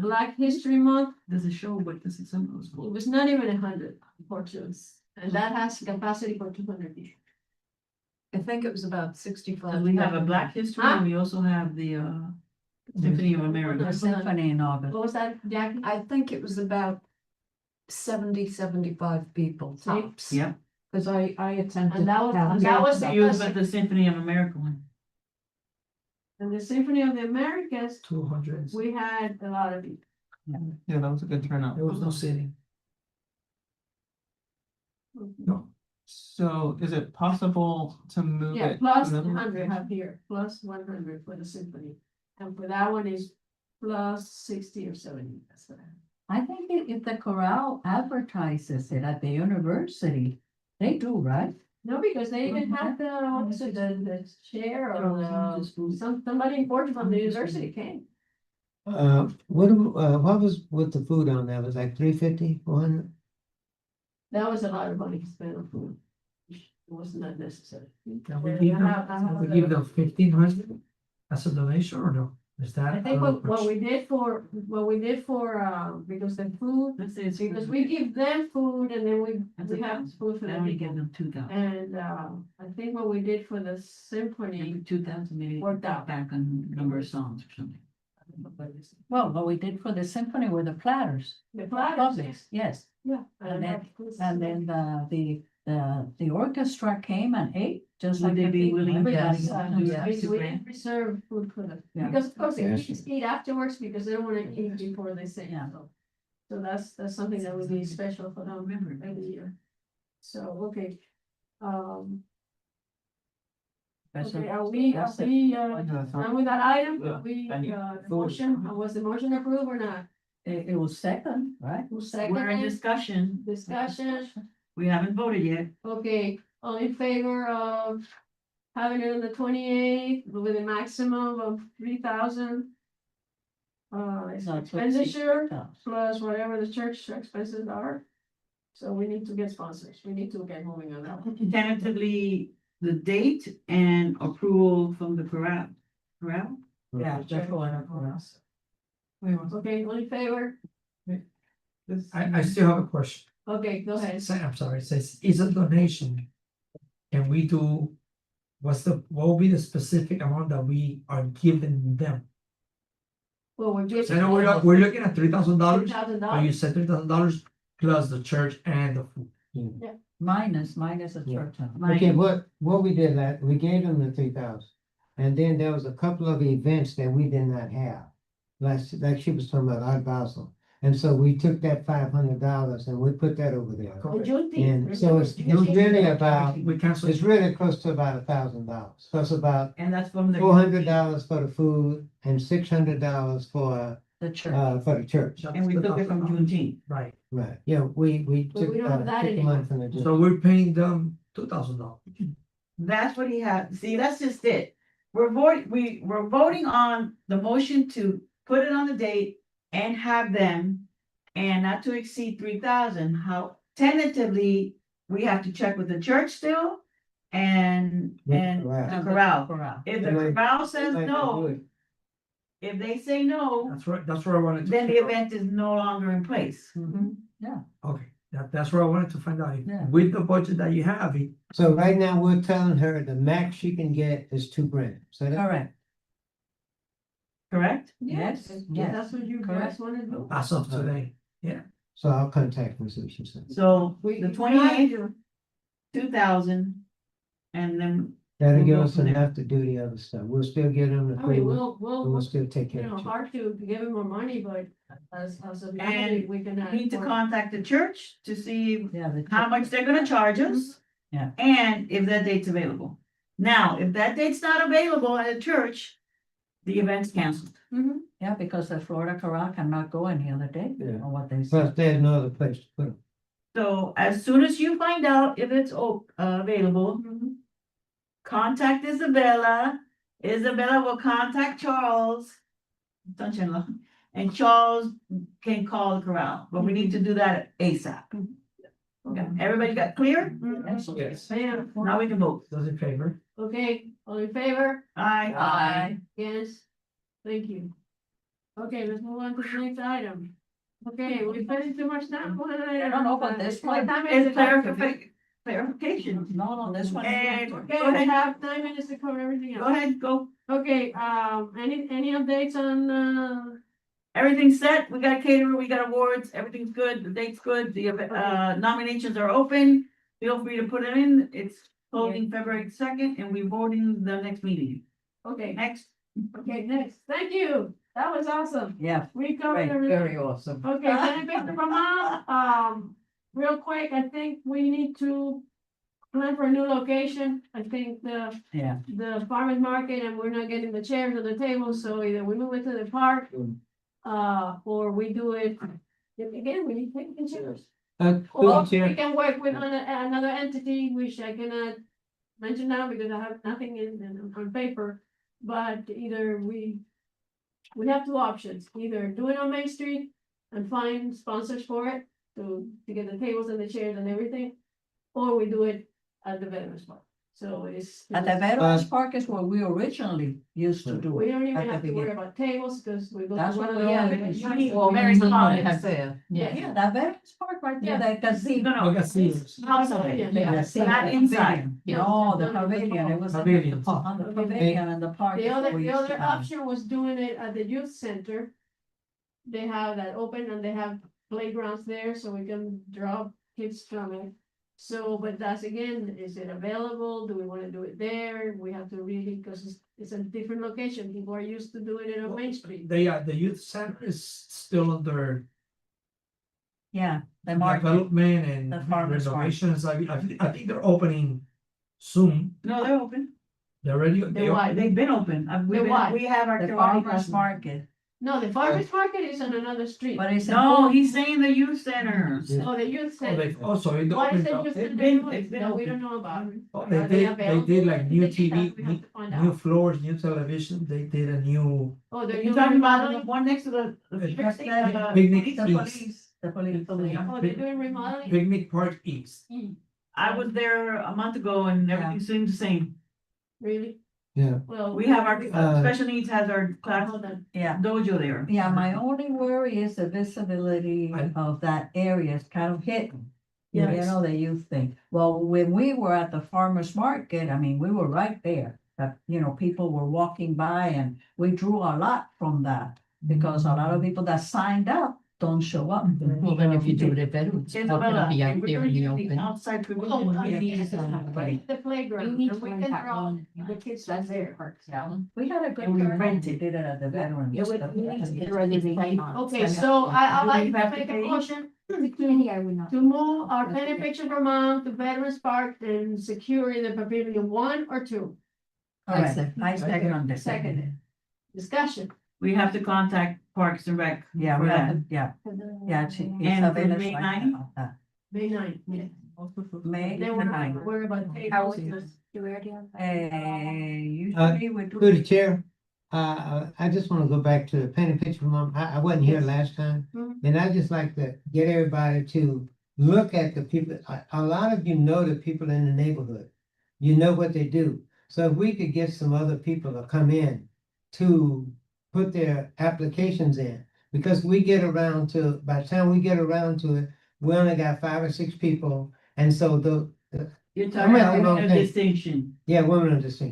Black History Month. Does it show what the 600 was It was not even 100 unfortunately, and that has capacity for 200 people. I think it was about 65. We have a Black History, and we also have the Symphony of The America. symphony in August. What was that, Jackie? I think it was about 75 people tops. Yep. Cause I attended. And that was- town and that was council. You was at the Symphony of America one. And the Symphony of the Americas, 200. we had a lot of people. Yeah, that was a good turnout. There was no sitting. No. So is it possible to move Yeah, it? plus another- 100 have here, plus 100 for the symphony. And for that one is plus 60 or 70. That's what I have. I think if the chorale advertises it at the university, they do, right? No, because they even have the chair or somebody important from the university came. What was with the food on that? Was like 350, 400? That was a lot of money spent on food. It was not necessary. Can we give them, we give them 1,500 as a donation or no? Is that? I think what we did for, because the food, Let's say it's. because we give them food and then we have food for Now them. we give them 2,000. And I think what we did for the symphony, 2,000 maybe. Worked out. Back on number of songs or something. Well, what we did for the symphony were the platters. the platters, Lovely, yes. yeah. And then the orchestra came and ate, just Would like. they the be people. willing to- Everybody Yes, got to do that. we didn't reserve food for them, Yeah. because of course they Yes. just eat afterwards because they don't wanna eat before they sing, Yeah. so. So that's something that would be special for them every year. So, okay. Okay, are we done with that item? Yeah, We, I need the food. motion, was the motion approved or not? It was second, right? Who We're in seconded? discussion. Discussion, We haven't voted yet. okay, all in favor of having it on the 28th with a maximum of 3,000? Expenditure plus whatever the church expenses are. So we need to get sponsors, we need to get moving on that one. Tentatively, the date and approval from the corral. Corral? Yeah, that's what I was. Okay, all in favor? I still have a question. Okay, go ahead. I'm sorry, it says, is a donation. Can we do, what will be the specific amount that we are giving them? Well, we're just. So I know we're looking at $3,000, but you $3,000. said $3,000 plus the church and the food. Minus the Yeah. church. Okay, what we did that, we gave them the 3,000. And then there was a couple of events that we did not have. Like she was talking about Art Basel. And so we took that $500 and we put that over there. The Juneteenth. And so it's really about, We cancel. it's really close to about $1,000. Plus about And that's from the. $400 for the food and $600 for The church. the church. And we took it from Juneteenth. Right, Right, yeah, we But took we don't have that took the anymore. money from the. so we're paying them $2,000. That's what he had. See, that's just it. We're voting on the motion to put it on the date and have them. And not to exceed 3,000. How tentatively, we have to check with the church still. And Yeah, the correct. corral. Corral. If the And I- corral says Like to do no, it. if they say no, That's right, that's where I wanted to. then the event is no longer in place. Okay, that's where I wanted to find out, if Yeah. with the budget that you have, So right now, we're telling her the max she can get is $2,000. So that, Correct. Correct? Yes, If yes, that's what you guys correct. wanna do. as of today, so I'll contact her, see what she says. So We- the we 28th, tried to- 2,000. And then That'll We'll give go us from there. enough to do the other stuff. We'll still get them the I mean, food, we'll, and we'll still take you care know, of it. hard to give him more money, but as of now, And we can. we need to contact the church to see Yeah. the how church. much they're gonna charge us. Yeah. And if that date's available. Now, if that date's not available at a church, the event's canceled. Mhm. Yeah, because the Florida Corral cannot go any other day, Yeah. or what they say. Plus, there's no other place to put them. So as soon as you find out if it's available, Mhm. contact Isabella. Isabella will contact Charles. Son-in-law, and Charles can call the corral, but we need to do that ASAP. Okay, everybody got clear? Yes. Bam. Now we can vote. Those in favor? Okay, all in favor? Aye. Yes, thank you. Okay, let's move on to the next item. Okay, we spending too much time on it. I don't know about this one. What time is It's it? clarification. No, this one. And- Okay, I have 9 minutes to cover everything Go else. ahead, go. Okay, any updates on, Everything's set. We got a caterer, we got awards, everything's good, the date's good, the nominations are open. Feel free to put it in. It's closing February 2nd and we're voting the next meeting. okay, Next. okay, next, thank you, that was awesome. Yeah, We covered right, everything. very awesome. Okay, can I pick the mom? Real quick, I think we need to plan for a new location. I think Yeah, the farmer's market and we're not getting the chairs or the tables, so either we move it to the park. Or we do it, again, we need tables and chairs. Or Through the we chair, can work with another entity, which I cannot mention now because I have nothing on paper. But either we have two options, either do it on Main Street and find sponsors for it to get the tables and the chairs and everything. Or we do it at the Veterans Park, so it's. at the Veterans Park is where we originally used to do We it. don't even at the have to worry beginning. about tables, because we go. That's to one what of we the always other- use. Well, Very Mary common. has there, yeah. Yeah, the Veterans Park right there, Yeah. the casino. No, Okay, see. outside. Yeah. Not inside. No, the pavilion, it was Pavilion. on the pavilion and the park. The is other, where we the used other to have it. option was doing it at the youth center. They have that open and they have playgrounds there, so we can draw kids from it. So, but that's again, is it available? Do we wanna do it there? We have to really, cause it's a different location. People are used to doing it on Main Street. The youth center is still under Yeah, the market, development The and farmer's market. renovations. I think they're opening soon. No, they're open. They're ready. They're wide. They've been open. why? We have our. the karate farmer's classes. market, No, the farmer's market is on another street. but it's. No, he's saying the youth centers. Yeah. Oh, the youth Oh, center. they also it Why is opened it up. just? It's in the been- village? it's been No, we open. don't know about it. Oh, Are they they did available? like new They just have- TV, we have to find new out. floors, new television. They did a new Oh, they're You're doing talking about the remodeling? one next to the. That's the Picnic the East. police, the police. Oh, they're doing remodeling? Picnic Park East. I was there a month ago and everything seemed the same. Really? Yeah. Well. We have our, Uh, special needs has our class Hold on. Yeah, dojo there. yeah, my only worry is the visibility I- of that area is kind of hidden. You Yes. know, the youth thing. Well, when we were at the farmer's market, I mean, we were right there. That, you know, people were walking by and we drew a lot from that. Because a lot of people that signed up don't show up. Well, then if you do it at Veterans, it's not gonna Isabella, be out and we're there gonna in the use the open. outside Oh, pavilion. I We need see. to- The playground. You need and to we rent can that draw one. the kids That's from their there. parks, yeah. We had a good. And we turnout. rented. We did it at the veterans. It would, stuff. you need to get a reservation on. Okay, so I'd Do like we to have to make a pay? motion Kenny, I would not. to move our penny picture from to Veterans Park and secure either pavilion 1 or 2. All right, second. I second on this. Seconded. Discussion. We have to contact Parks and Rec. Yeah, for we that. have to, yeah, yeah. And for Isabella's May right 9th? about that. May 9th. May Then we're not 9th. worried about How tables. is do we already have? Usually we do. through the chair, I just wanna go back to the penny picture mom. I wasn't here last time. Mhm. And I just like to get everybody to look at the people, a lot of you know the people in the neighborhood. You know what they do. So if we could get some other people to come in to put their applications in. Because we get around to, by the time we get around to it, we only got 5 or 6 people. And so You're I'm talking at the about wrong a page. distinction. yeah, women understand.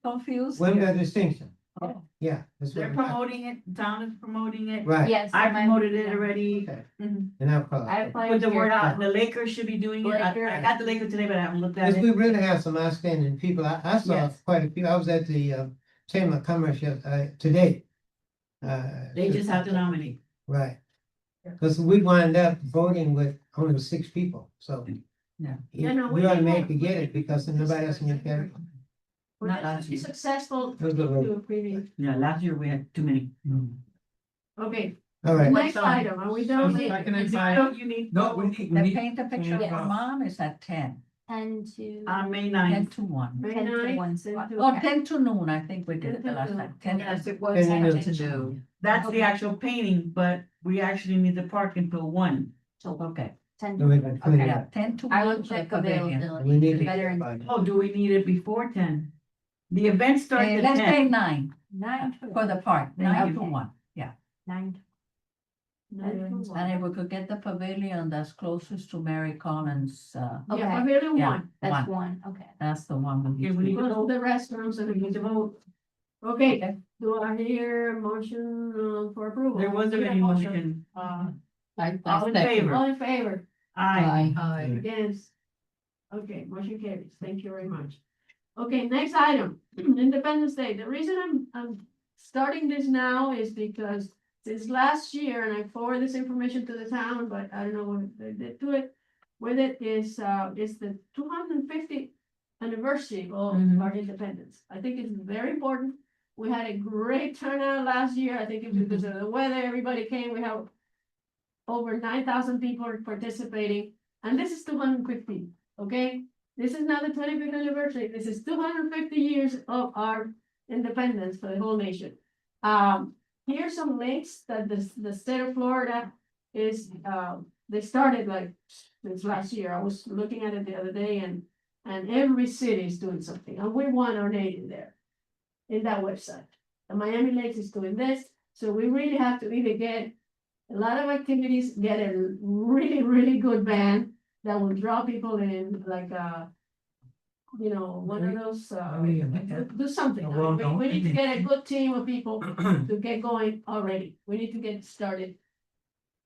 Confused? Women are distinction. Oh. Yeah. that's They're what I- promoting it, the town is promoting it. Right. Yes. I promoted it already. Okay. Mhm. And I'll call I it. applied. Put the here. word out, the Lakers should be doing it. Laker. I got the Laker today, but I haven't looked at Because we it. really have some outstanding people. I saw Yes. quite a few. I was at the Chamber of Commerce today. They just have to nominate. Right. Because we wind up voting with only 6 people, so. Yeah. Yeah, no, we We ought to did make have- to get it because nobody else can get it. We're Not just last be year. successful Those are the- to a previous. Yeah, last year we had too many. Okay, All right. next item, are we done? Second and So you need. No, we need. The paint the picture Yeah. for mom is at 10. 10 to. On May 10 9th. to 1. May 10 to 9th, 1 10 spot. to- Oh, 10 to noon, I think we did it the 10 to last noon. time. 10 Yes, it to was. 10 to 10 to to noon. That's the actual painting, but we actually need the park until 1. Okay, 10 So we to. can clean it Okay. yeah, up. 10 to I 1 will for the check pavilion. availability. We need The to veterans. get Oh, do we need it before 10? The event starts at Let's say 10. 9 9 to. for the park, 9 to Okay. 1, yeah. 9 to. 9 to 1. And if we could get the pavilion that's closest to Mary Collins, Yeah, Okay. pavilion yeah. one. That's 1. 1, okay. That's the one we Okay, need. we need to Close to vote. the restrooms and We need to vote. Okay, do I hear a motion for approval? There wasn't Need a any motion. I All in second. favor? All in favor? Aye. Aye. Against? Okay, motion carries. Thank you very much. Okay, next item, Independence Day. The reason I'm starting this now is because since last year, and I forwarded this information to the town, but I don't know what they did to it. With it is the 250th anniversary of Mhm. our independence. I think it's very important. We had a great turnout last year. I think it's because of the weather, everybody came. We have over 9,000 people participating, and this is 250, okay? This is not the 25th anniversary, this is 250 years of our independence for the whole nation. Here's some links that the state of Florida is, they started like since last year. I was looking at it the other day, and every city is doing something, and we want our name in there, in that website. And Miami Lakes is doing this, so we really have to either get a lot of activities, get a really, really good band that will draw people in, like, one of those, do something. Well, We need to no. get a good team of people to get going already. We need to get started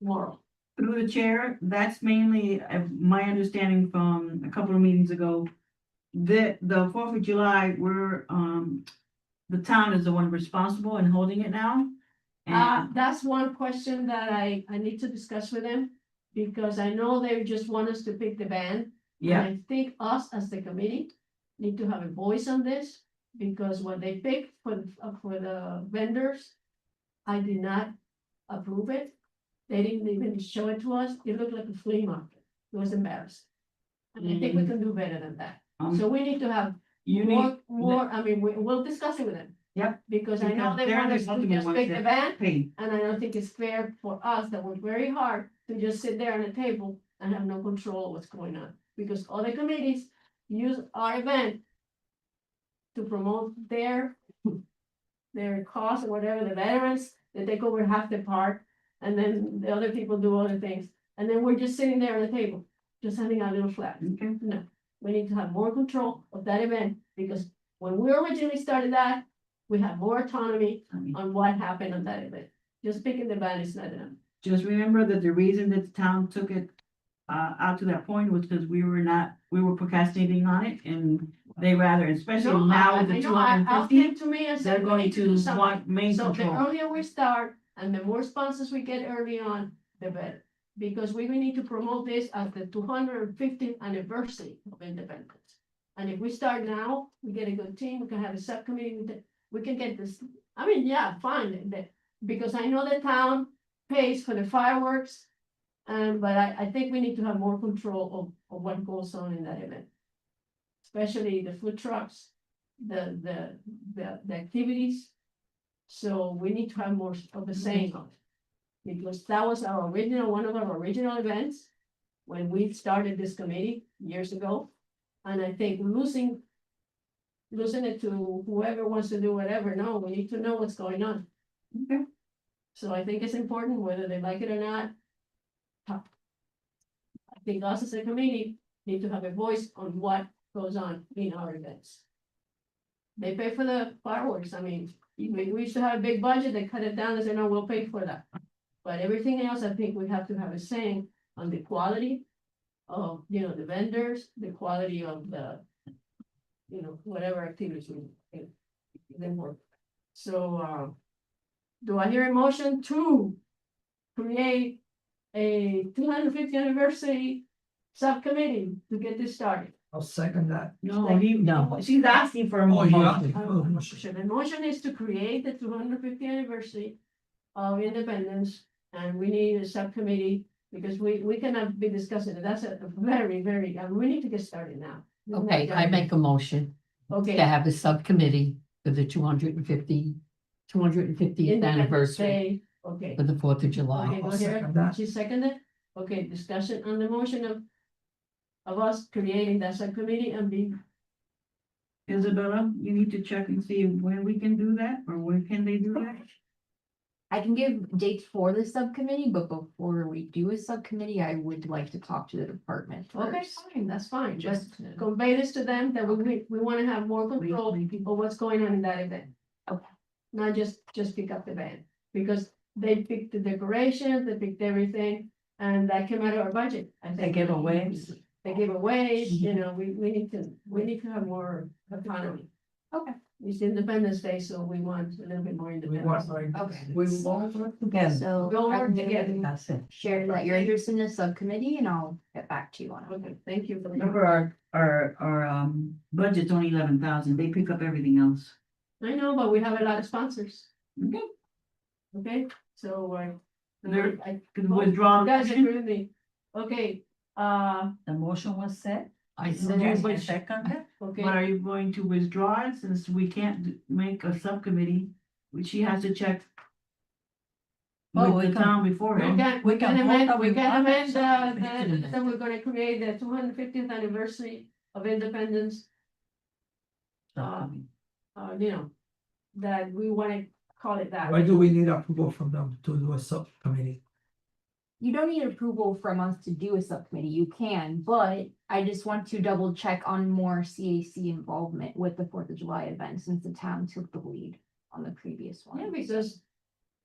tomorrow. Through the chair, that's mainly my understanding from a couple of meetings ago. The 4th of July, the town is the one responsible in holding it now. And That's one question that I need to discuss with them, because I know they just want us to pick the band. yeah, And I think us as the committee need to have a voice on this, because when they picked for the vendors, I did not approve it. They didn't even show it to us. It looked like a flea market. It was embarrassing. And I think we can do better than that. So we need to have you need more, I mean, we'll discuss it with them. Yep. Because I know Because they they're want the us to ultimate just ones pick the that- band. pay. And I don't think it's fair for us that work very hard to just sit there on a table and have no control of what's going on. Because other committees use our event to promote their cause or whatever, the veterans, they take over half the park. And then the other people do other things. And then we're just sitting there on the table, just handing out little flags. Okay. No, we need to have more control of that event, because when we originally started that, we had more autonomy on what happened on that event. Just picking the band is not enough. Just remember that the reason that the town took it out to that point was because we were procrastinating on it, and they rather, especially No, now I with the know, I 250, came to me and they're said, we going need to to do something. want main So the control. earlier we start and the more sponsors we get early on, the better. Because we will need to promote this as the 250th anniversary of independence. And if we start now, we get a good team, we can have a subcommittee, we can get this, I mean, yeah, fine. Because I know the town pays for the fireworks. But I think we need to have more control of what goes on in that event. Especially the food trucks, the activities. So we need to have more of the same on it. Because that was one of our original events when we started this committee years ago. And I think losing it to whoever wants to do whatever, no, we need to know what's going on. Okay. So I think it's important whether they like it or not. I think us as a committee need to have a voice on what goes on in our events. They pay for the fireworks, I mean, we used to have a big budget, they cut it down, they said, no, we'll pay for that. But everything else, I think we have to have a saying on the quality of, the vendors, the quality of the, whatever activities they work. So, do I hear a motion to create a 250th anniversary subcommittee to get this started? I'll second that. No, she's asking for a Oh, you motion. got it. Oh, motion. So the motion is to create the 250th anniversary of independence, and we need a subcommittee Because we cannot be discussing it. That's a very, very, we need to get started now. Okay, I make a motion to Okay. have a subcommittee for the 250th Independence anniversary Day, okay. for the 4th of Okay, July. go I'll here. second that. She seconded, okay, discussion on the motion of us creating that subcommittee and be, Isabella, you need to check and see when we can do that, or when can they do that? I can give dates for the subcommittee, but before we do a subcommittee, I would like to talk to the department okay, first. fine, that's fine, just Just, convey this to them, that we wanna have more control of what's going on in that event. Okay. Not just pick up the band, because they picked the decorations, they picked everything, and that came out of our budget. I They think. give aways. They give away, you know, we need to have more autonomy. Okay. It's Independence Day, so we want a little bit more We independence. want, like, Okay. We will work together. so We'll I work can together. That's it. share that you're interested in the subcommittee and I'll get back to you on it. Okay, thank you for the. Remember, our budget's only 11,000, they pick up everything else. I know, but we have a lot of sponsors, Okay. okay, so, There- I, Can withdraw. you guys agree with me? Okay, The motion was set. I Then Yes, you I second it. okay, But are you going to withdraw it since we can't make a subcommittee, which she has to check? Oh, With we the can- town we beforehand. can, we we can can vote amend, on we we can want it, amend, so we can the, amend. then we're gonna create the 250th anniversary of independence. Subcommittee. You know, that we wanna call it that. why do we need approval from them to do a subcommittee? You don't need approval from us to do a subcommittee, you can, but I just want to double check on more CAC involvement with the 4th of July event since the town took the lead on the previous one. Yeah, because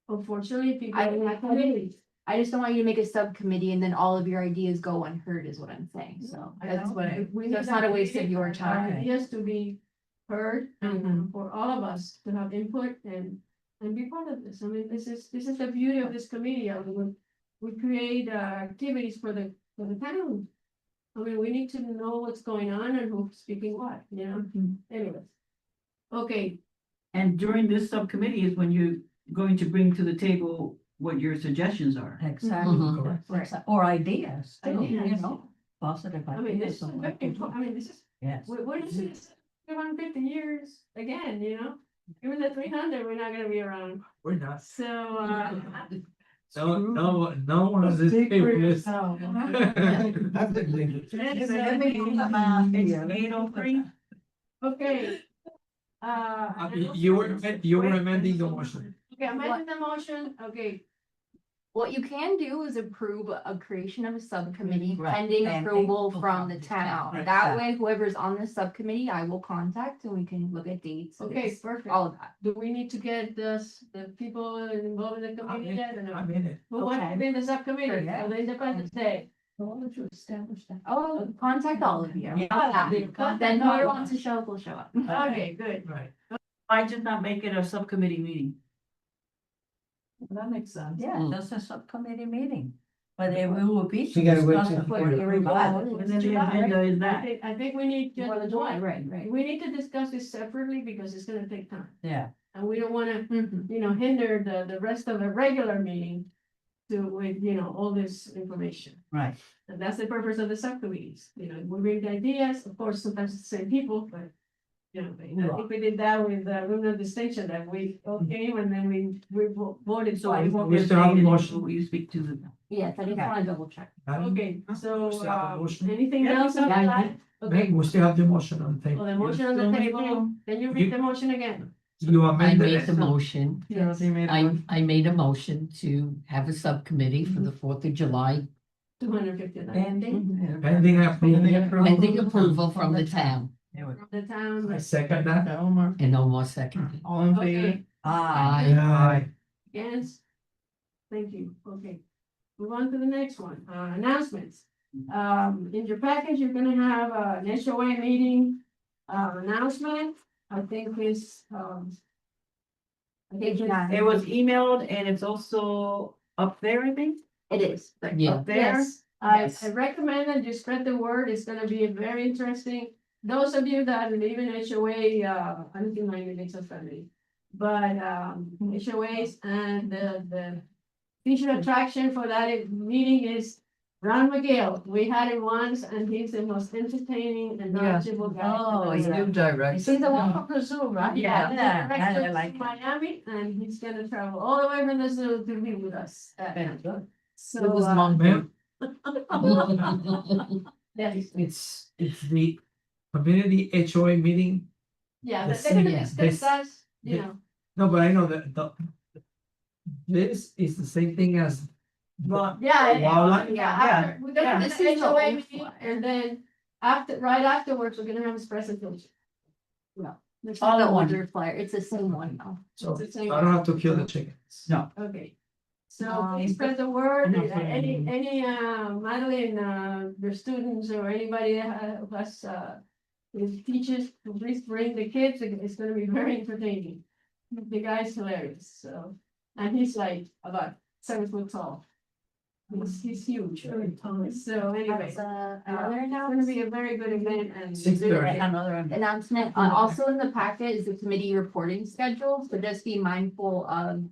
unfortunately, people. I- are not committed. I just don't want you to make a subcommittee and then all of your ideas go unheard is what I'm saying, so that's what I, We so need it's not a that waste of committee, your our time. Ideas to be heard and Mhm. for all of us to have input and be part of this. I mean, this is the beauty of this committee. I mean, we create activities for the town. I mean, we need to know what's going on and who's speaking what, you know, anyways. Okay, And during this subcommittee is when you're going to bring to the table what your suggestions are. Exactly. Mhm. Right. Or ideas, too, you Ideas. know, positive I mean, this ideas. is, on what to do. I mean, this is, Yes. we're just 250 years again, you know? Even the 300, we're not gonna be around. We're not. So, No one is this. It's 8:03. okay. You were amending the motion. Okay, I'm making the motion, okay, What you can do is approve a creation of a subcommittee Right, pending pending approval approval from from the the town. town. That way, whoever's on the subcommittee, I will contact and we can look at dates. okay, dates, perfect. All of that. Do we need to get the people involved in the committee yet or no? I'm in it. Who wants to Okay. be in the subcommittee Sure, yeah. for the Independence Day? Oh, contact all of you. Yeah. Then whoever wants to show up will show up. Okay, good. Right. Why just not make it a subcommittee meeting? That makes sense. Yeah, Mm. that's a subcommittee meeting, but we will be. You gotta wait discuss till- before yeah. everybody. And then the agenda is that. I think we need just. For the July, right. We need to discuss this separately because it's gonna take time. Yeah, And we don't wanna, Mhm. hinder the rest of the regular meeting with, all this information. right. And that's the purpose of the subcommittees, we bring the ideas, of course, sometimes it's the same people, but. I think we did that with Lunar Distinction, that we all came and then we voted. So it won't We be still have a stated motion. until you speak to the. Yes, I just wanna double check. Okay, so, Still have a motion. anything Yeah, else on yeah, that? Okay, We still have the motion on the well, table. the motion on the Still table, then you read the motion again. You I amended made the it. motion. Yes. I made a motion to have a subcommittee for the 4th of July, 250. Pending. Pending approval. pending approval from the town, There we go. The town. I second that. and no more second. Okay, Aye. Aye. yes. Thank you, okay. Move on to the next one, announcements. In your package, you're gonna have an HOA meeting, announcement, I think is, I think Page it's- nine. It was emailed and it's also up there, I think, It is. Yeah, up there. Yes, I Yes. recommend that you spread the word, it's gonna be very interesting. Those of you that live in HOA, I don't think my neighbors are friendly. But HOAs and the featured attraction for that meeting is Ron McGill. We had him once and he's the most entertaining and knowledgeable guy. Oh, I've ever yeah. New director. He's the one from the zoo, right? Yeah, Yeah, director I like to it. Miami, and he's gonna travel all the way from the zoo to be with us. Very good. So, It was Ma'am, yes, it's the community HOA meeting. yeah, The but they're gonna senior, discuss this- that, you the- know, No, but I know that this is the same thing as. Well, yeah, Wildlife? yeah, Yeah, after, we're gonna have This the is the HOA old meeting, flyer. and then right afterwards, we're gonna have his presentation. Yeah. This is All the in one. older flyer. It's the same one now. So It's the same I don't have to kill the chickens. no, Okay. So Um, please spread the word, I'm not putting any, Madeline, your students or anybody that has, who teaches, please bring the kids, it's gonna be very entertaining. The guy's hilarious, so, and he's like about 7 foot tall. He's huge, so anyway. That's It's another gonna announcement. be a very good event and. 6:30. Another. Announcement. Also in the packet is the committee reporting schedule, so just be mindful of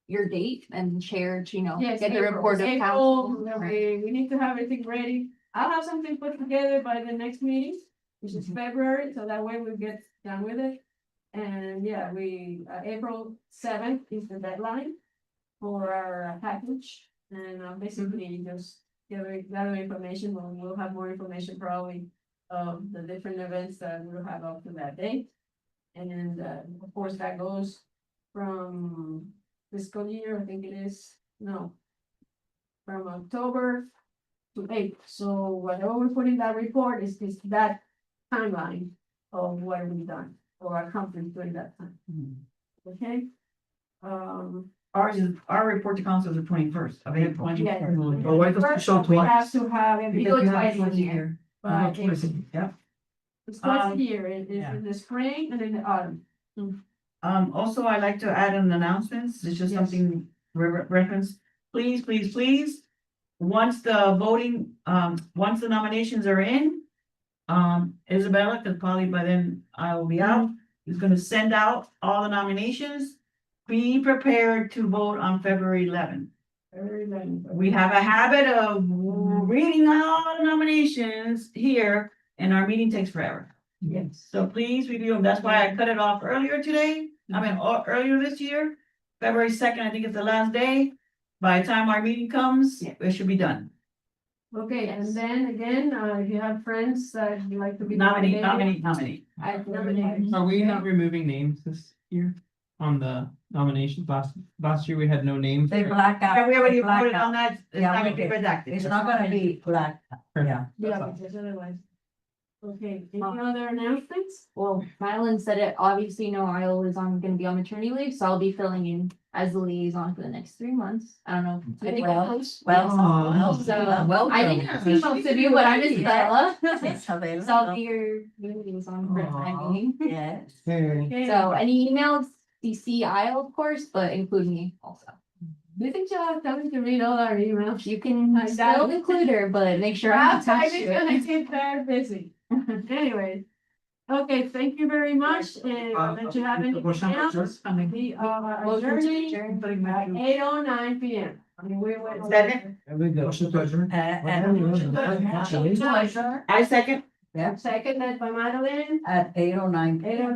your date and share, to, Yes, get the April. report of April, council. we need to have everything ready. I'll have something put together by the next meeting, which is February, so that way we'll get done with it. And yeah, April 7th is the deadline for our package. And basically just gather information, we'll have more information probably of the different events that we'll have up to that date. And of course, that goes from fiscal year, I think it is, no. From October to April, so whatever we put in that report is that timeline of what we've done or accomplished during that time, okay? our report to council is the 21st of April. Yeah. But why does it show We twice? have to have it, We Because go you have twice a it year. but Twice. it's twice a Um, year, it's yeah. in the spring and in the autumn. Also, I'd like to add an announcements, it's just Yes. something reference. Please, once the voting, once the nominations are in, Isabella, because probably by then I will be out, is gonna send out all the nominations. Be prepared to vote on February 11th. Very nice. We have a habit of reading all the nominations here, and our meeting takes forever. Yes. So please review them. That's why I cut it off earlier today. Earlier this year. February 2nd, I think it's the last day. By the time our meeting comes, it should be done. Okay, and Yes. then again, if you have friends that would like to be. Nominate. I Nominate. Are we not removing names this year on the nominations? Last year we had no names. They black out. Yeah, we already they black voted out. on that. It's Yeah, not we gonna be did. redacted. It's not gonna be black, yeah. Yeah, because otherwise. Okay, any other announcements? Well, Mylan said it, obviously, Isle is gonna be on maternity leave, so I'll be filling in as the liaison for the next 3 months. I don't know. I think Well, So, welcome. I didn't see most of you, but I'm Isabella. It's available. So I'll be your liaison for the time being. Yes. Very. Okay. So any emails, CC Isle, of course, but include me also. Do you think you'll have time to read all our emails? You can I doubt still it. include her, but make sure I'm Outside attached is to gonna it. get very busy. Anyways. Okay, thank you very much, and don't you have anything else? We are Motion to adjourning adjourn. at 8:09 PM. I mean, we went. Second. There we go. Motion to adjourn. And I second. yeah, Seconded by Madeline, at 8:09. 8:09.